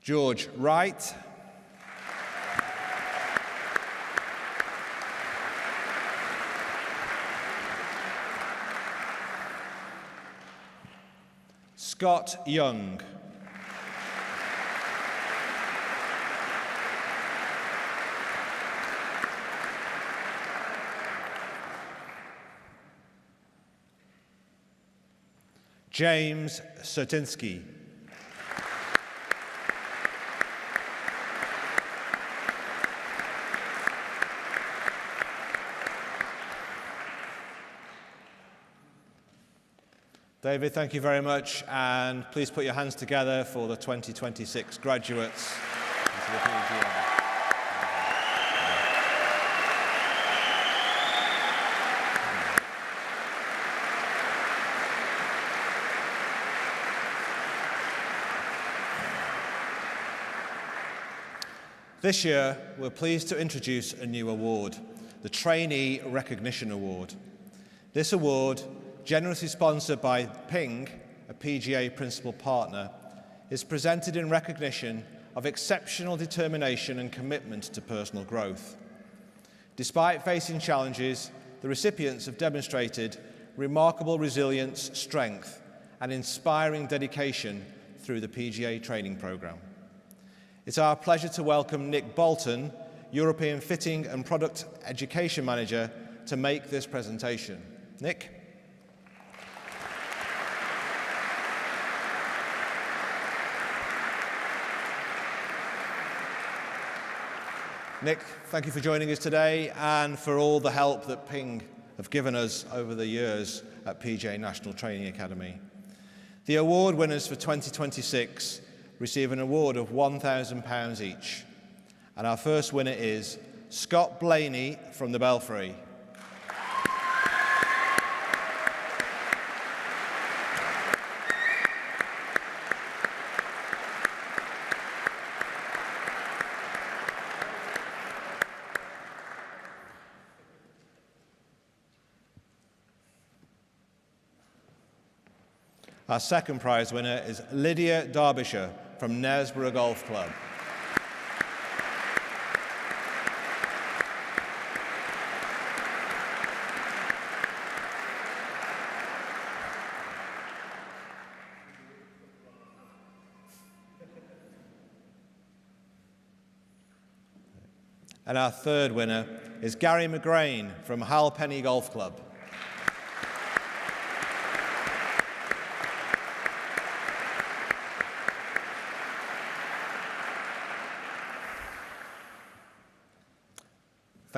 George Wright. Scott Young. James Sertinsky. David, thank you very much, and please put your hands together for the 2026 graduates into the PGA. This year, we're pleased to introduce a new award, the Trainee Recognition Award. This award, generously sponsored by Ping, a PGA principal partner, is presented in recognition of exceptional determination and commitment to personal growth. Despite facing challenges, the recipients have demonstrated remarkable resilience, strength, and inspiring dedication through the PGA training program. It's our pleasure to welcome Nick Bolton, European Fitting and Product Education Manager, to make this presentation. Nick? Nick, thank you for joining us today and for all the help that Ping have given us over the years at PGA National Training Academy. The award winners for 2026 receive an award of £1,000 each. And our first winner is Scott Blaney from the Belfry. Our second prize winner is Lydia Derbyshire from Knaresborough Golf Club. And our third winner is Gary McGrain from Halpenny Golf Club.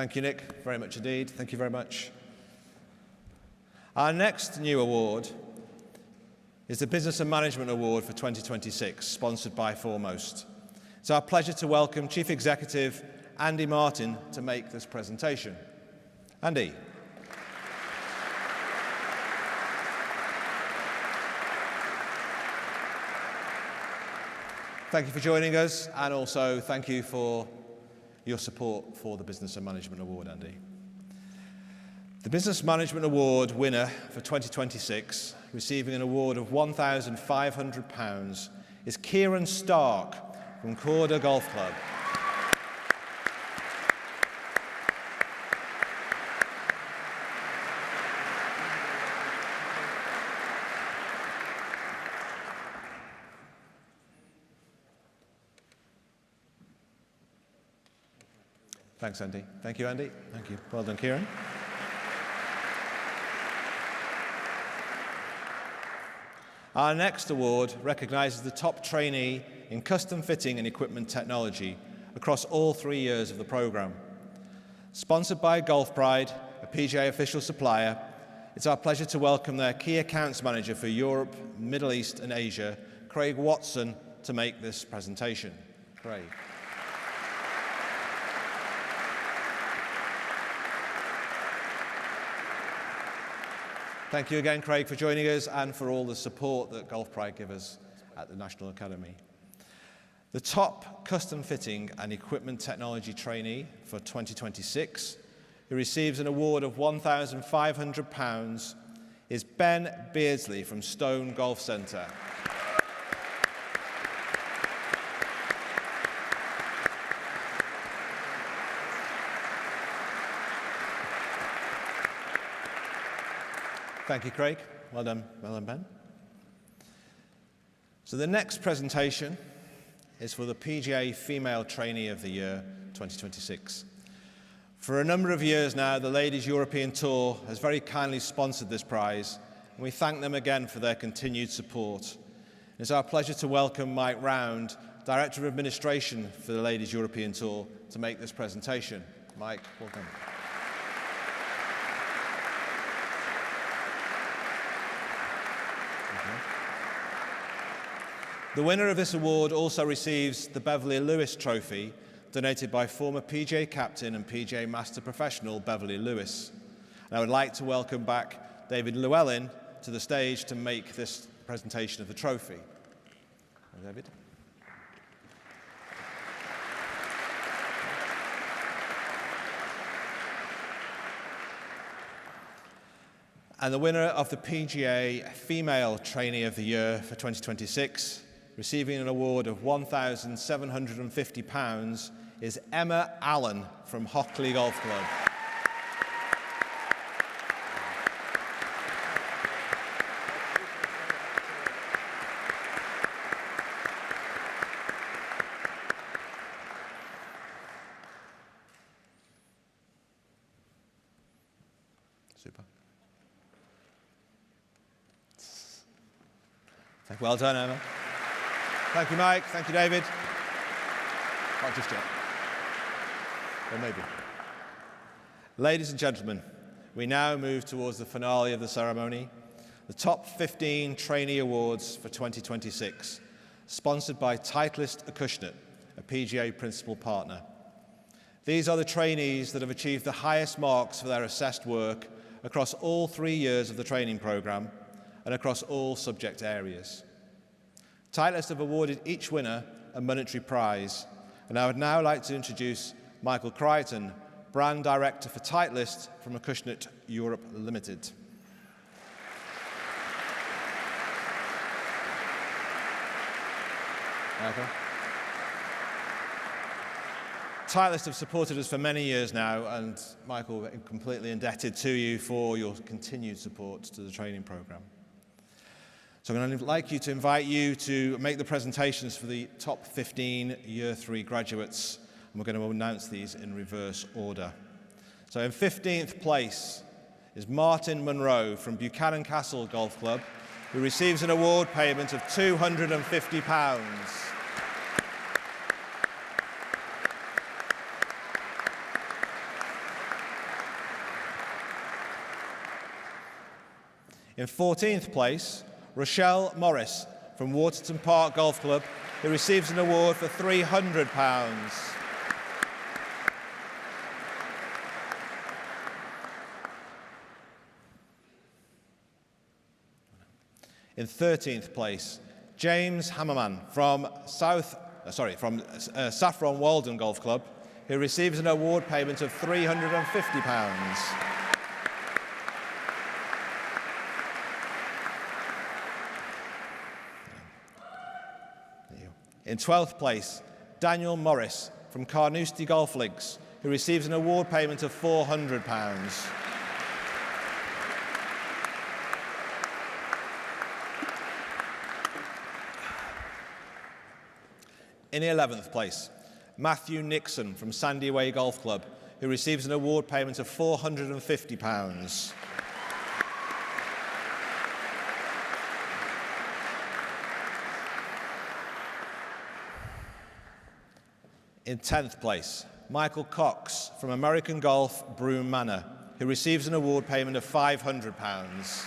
Thank you, Nick, very much indeed. Thank you very much. Our next new award is the Business and Management Award for 2026, sponsored by Foremost. It's our pleasure to welcome Chief Executive Andy Martin to make this presentation. Andy. Thank you for joining us, and also thank you for your support for the Business and Management Award, Andy. The Business Management Award winner for 2026, receiving an award of £1,500, is Kieran Stark from Corda Golf Club. Thanks, Andy. Thank you, Andy. Thank you. Well done, Kieran. Our next award recognises the top trainee in custom fitting and equipment technology across all 3 years of the programme. Sponsored by Golf Pride, a PGA official supplier, it's our pleasure to welcome their Key Accounts Manager for Europe, Middle East and Asia, Craig Watson, to make this presentation. Craig. Thank you again, Craig, for joining us and for all the support that Golf Pride give us at the National Academy. The top custom fitting and equipment technology trainee for 2026, who receives an award of £1,500, is Ben Beardsley from Stone Golf Centre. Thank you, Craig. Well done, Ben. So the next presentation is for the PGA Female Trainee of the Year 2026. For a number of years now, the Ladies European Tour has very kindly sponsored this prize, and we thank them again for their continued support. It's our pleasure to welcome Mike Round, Director of Administration for the Ladies European Tour, to make this presentation. Mike, welcome. The winner of this award also receives the Beverly Lewis Trophy, donated by former PGA captain and PGA Master Professional Beverly Lewis. And I would like to welcome back David Llewellyn to the stage to make this presentation of the trophy. David. And the winner of the PGA Female Trainee of the Year for 2026, receiving an award of £1,750, is Emma Allen from Hockley Golf Club. Super. Well done, Emma. Thank you, Mike. Thank you, David. Not just yet. Or maybe. Ladies and gentlemen, we now move towards the finale of the ceremony, the top 15 trainee awards for 2026, sponsored by Titleist Acushnet, a PGA principal partner. These are the trainees that have achieved the highest marks for their assessed work across all 3 years of the training programme and across all subject areas. Titleist have awarded each winner a monetary prize, and I would now like to introduce Michael Crichton, Brand Director for Titleist from Acushnet Europe Limited. Michael. Titleist have supported us for many years now, and Michael, we're completely indebted to you for your continued support to the training programme. So I'm going to like you to invite you to make the presentations for the top 15 Year 3 graduates, and we're going to announce these in reverse order. So in 15th place is Martin Munro from Buchanan Castle Golf Club, who receives an award payment of £250. In 14th place, Rochelle Morris from Waterton Park Golf Club, who receives an award for £300. In 13th place, James Hammerman from Saffron Walden Golf Club, who receives an award payment of £350. In 12th place, Daniel Morris from Carnoustie Golf Links, who receives an award payment of £400. In 11th place, Matthew Nixon from Sandy Way Golf Club, who receives an award payment of £450. In 10th place, Michael Cox from American Golf, Broome Manor, who receives an award payment of £500.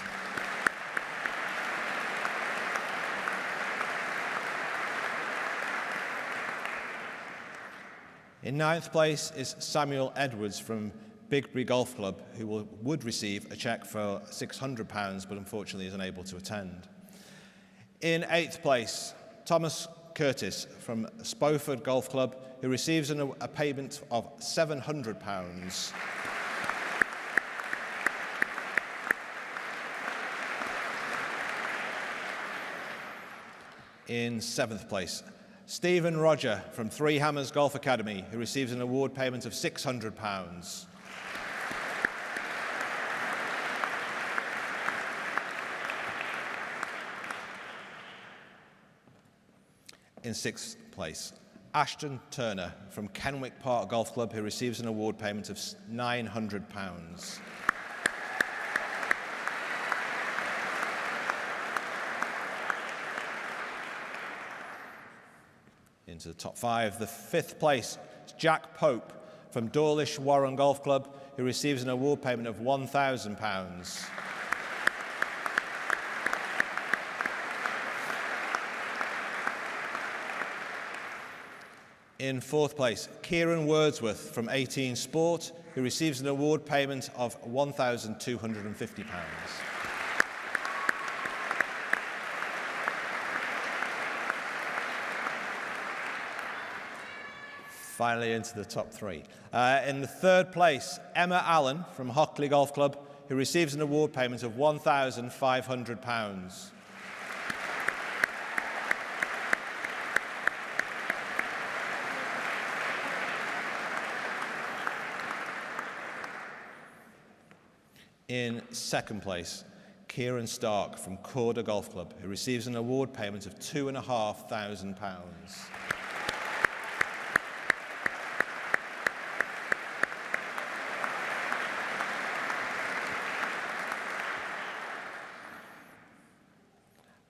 In 9th place is Samuel Edwards from Bigbury Golf Club, who would receive a cheque for £600, but unfortunately is unable to attend. In 8th place, Thomas Curtis from Spoford Golf Club, who receives a payment of £700. In 7th place, Stephen Roger from Three Hammers Golf Academy, who receives an award payment of £600. In 6th place, Ashton Turner from Kenwick Park Golf Club, who receives an award payment of £900. Into the top 5, the 5th place is Jack Pope from Dawlish Warren Golf Club, who receives an award payment of £1,000. In 4th place, Kieran Wordsworth from 18 Sport, who receives an award payment of £1,250. Finally into the top 3. In the 3rd place, Emma Allen from Hockley Golf Club, who receives an award payment of £1,500. In 2nd place, Kieran Stark from Corder Golf Club, who receives an award payment of £2,500.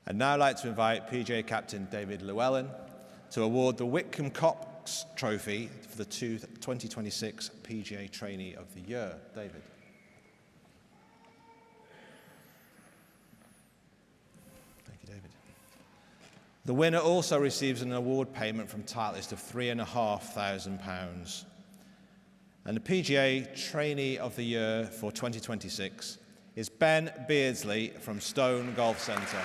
I'd now like to invite PGA Captain David Llewellyn to award the Whitcomb Cox Trophy for the 2026 PGA Trainee of the Year. David. Thank you, David. The winner also receives an award payment from Titleist of £3,500. And the PGA Trainee of the Year for 2026 is Ben Beardsley from Stone Golf Centre.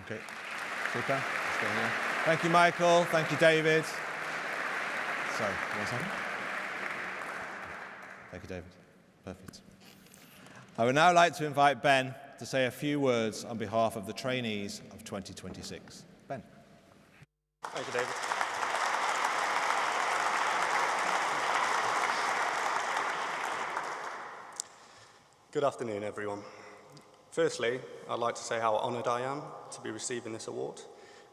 Okay, super. Thank you, Michael. Thank you, David. Sorry, one second. Thank you, David. Perfect. I would now like to invite Ben to say a few words on behalf of the trainees of 2026. Ben. Thank you, David. Good afternoon, everyone. Firstly, I'd like to say how honoured I am to be receiving this award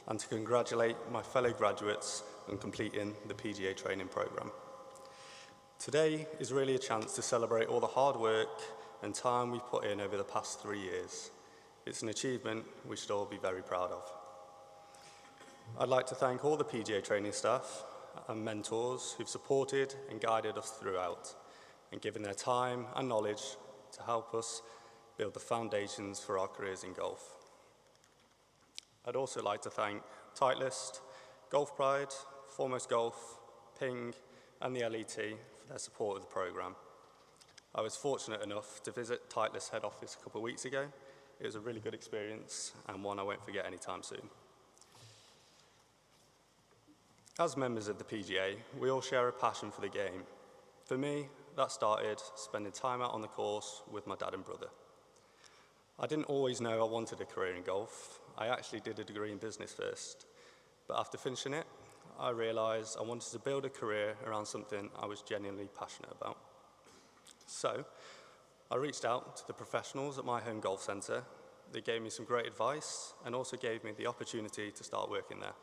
and to congratulate my fellow graduates on completing the PGA training programme. Today is really a chance to celebrate all the hard work and time we've put in over the past 3 years. It's an achievement we should all be very proud of. I'd like to thank all the PGA training staff and mentors who've supported and guided us throughout and given their time and knowledge to help us build the foundations for our careers in golf. I'd also like to thank Titleist, Golf Pride, Foremost Golf, Ping, and the LET for their support of the programme. I was fortunate enough to visit Titleist head office a couple of weeks ago. It was a really good experience and one I won't forget anytime soon. As members of the PGA, we all share a passion for the game. For me, that started spending time out on the course with my dad and brother. I didn't always know I wanted a career in golf. I actually did a degree in business first. But after finishing it, I realised I wanted to build a career around something I was genuinely passionate about. So, I reached out to the professionals at my home golf centre. They gave me some great advice and also gave me the opportunity to start working there,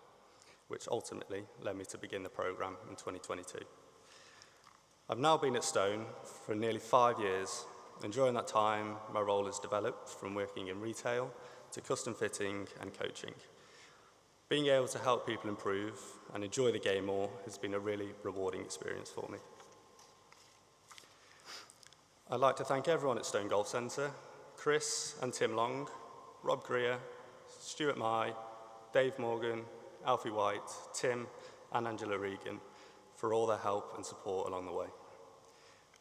which ultimately led me to begin the programme in 2022. I've now been at Stone for nearly 5 years, and during that time, my role has developed from working in retail to custom fitting and coaching. Being able to help people improve and enjoy the game more has been a really rewarding experience for me. I'd like to thank everyone at Stone Golf Centre, Chris and Tim Long, Rob Greer, Stuart Mai, Dave Morgan, Alfie White, Tim, and Angela Regan for all their help and support along the way.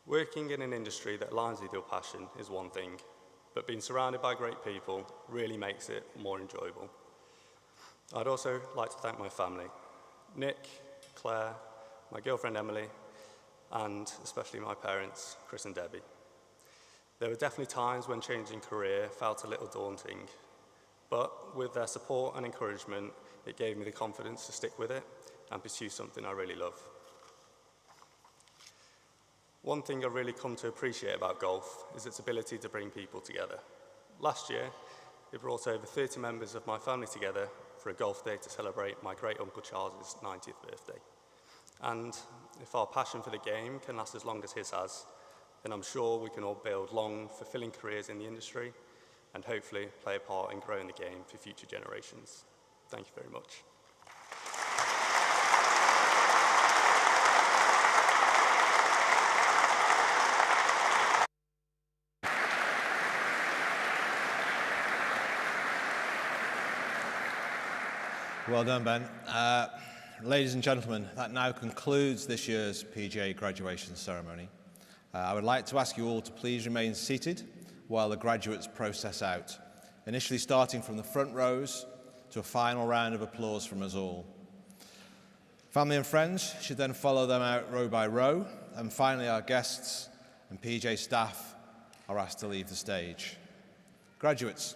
Working in an industry that aligns with your passion is one thing, but being surrounded by great people really makes it more enjoyable. I'd also like to thank my family, Nick, Claire, my girlfriend Emily, and especially my parents, Chris and Debbie. There were definitely times when changing career felt a little daunting, but with their support and encouragement, it gave me the confidence to stick with it and pursue something I really love. One thing I've really come to appreciate about golf is its ability to bring people together. Last year, it brought over 30 members of my family together for a golf day to celebrate my great Uncle Charles's 90th birthday. And if our passion for the game can last as long as his has, then I'm sure we can all build long, fulfilling careers in the industry and hopefully play a part in growing the game for future generations. Thank you very much. Well done, Ben. Ladies and gentlemen, that now concludes this year's PGA Graduation Ceremony. I would like to ask you all to please remain seated while the graduates process out, initially starting from the front rows to a final round of applause from us all. Family and friends should then follow them out row by row, and finally our guests and PGA staff are asked to leave the stage. Graduates,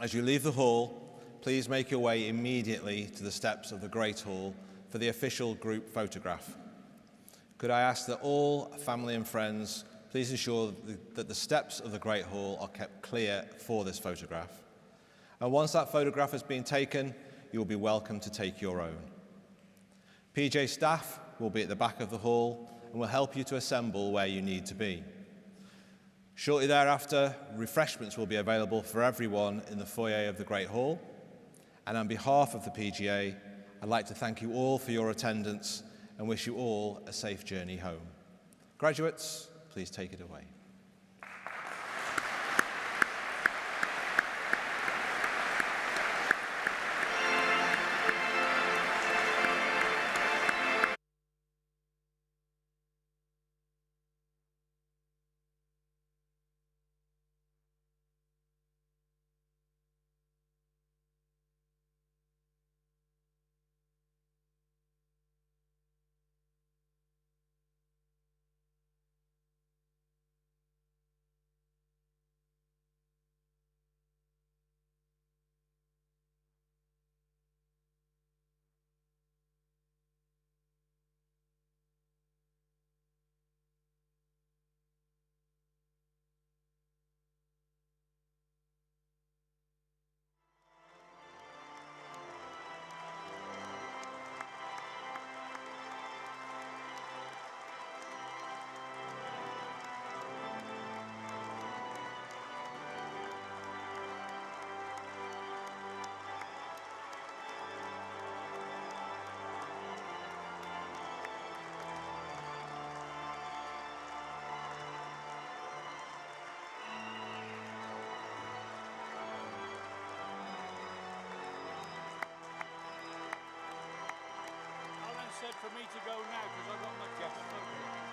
as you leave the hall, please make your way immediately to the steps of the Great Hall for the official group photograph. Could I ask that all family and friends please ensure that the steps of the Great Hall are kept clear for this photograph. And once that photograph has been taken, you will be welcome to take your own. PJ staff will be at the back of the hall and will help you to assemble where you need to be. Shortly thereafter, refreshments will be available for everyone in the foyer of the Great Hall. And on behalf of the PGA, I'd like to thank you all for your attendance and wish you all a safe journey home. Graduates, please take it away. said for me to go now because I've got my photograph.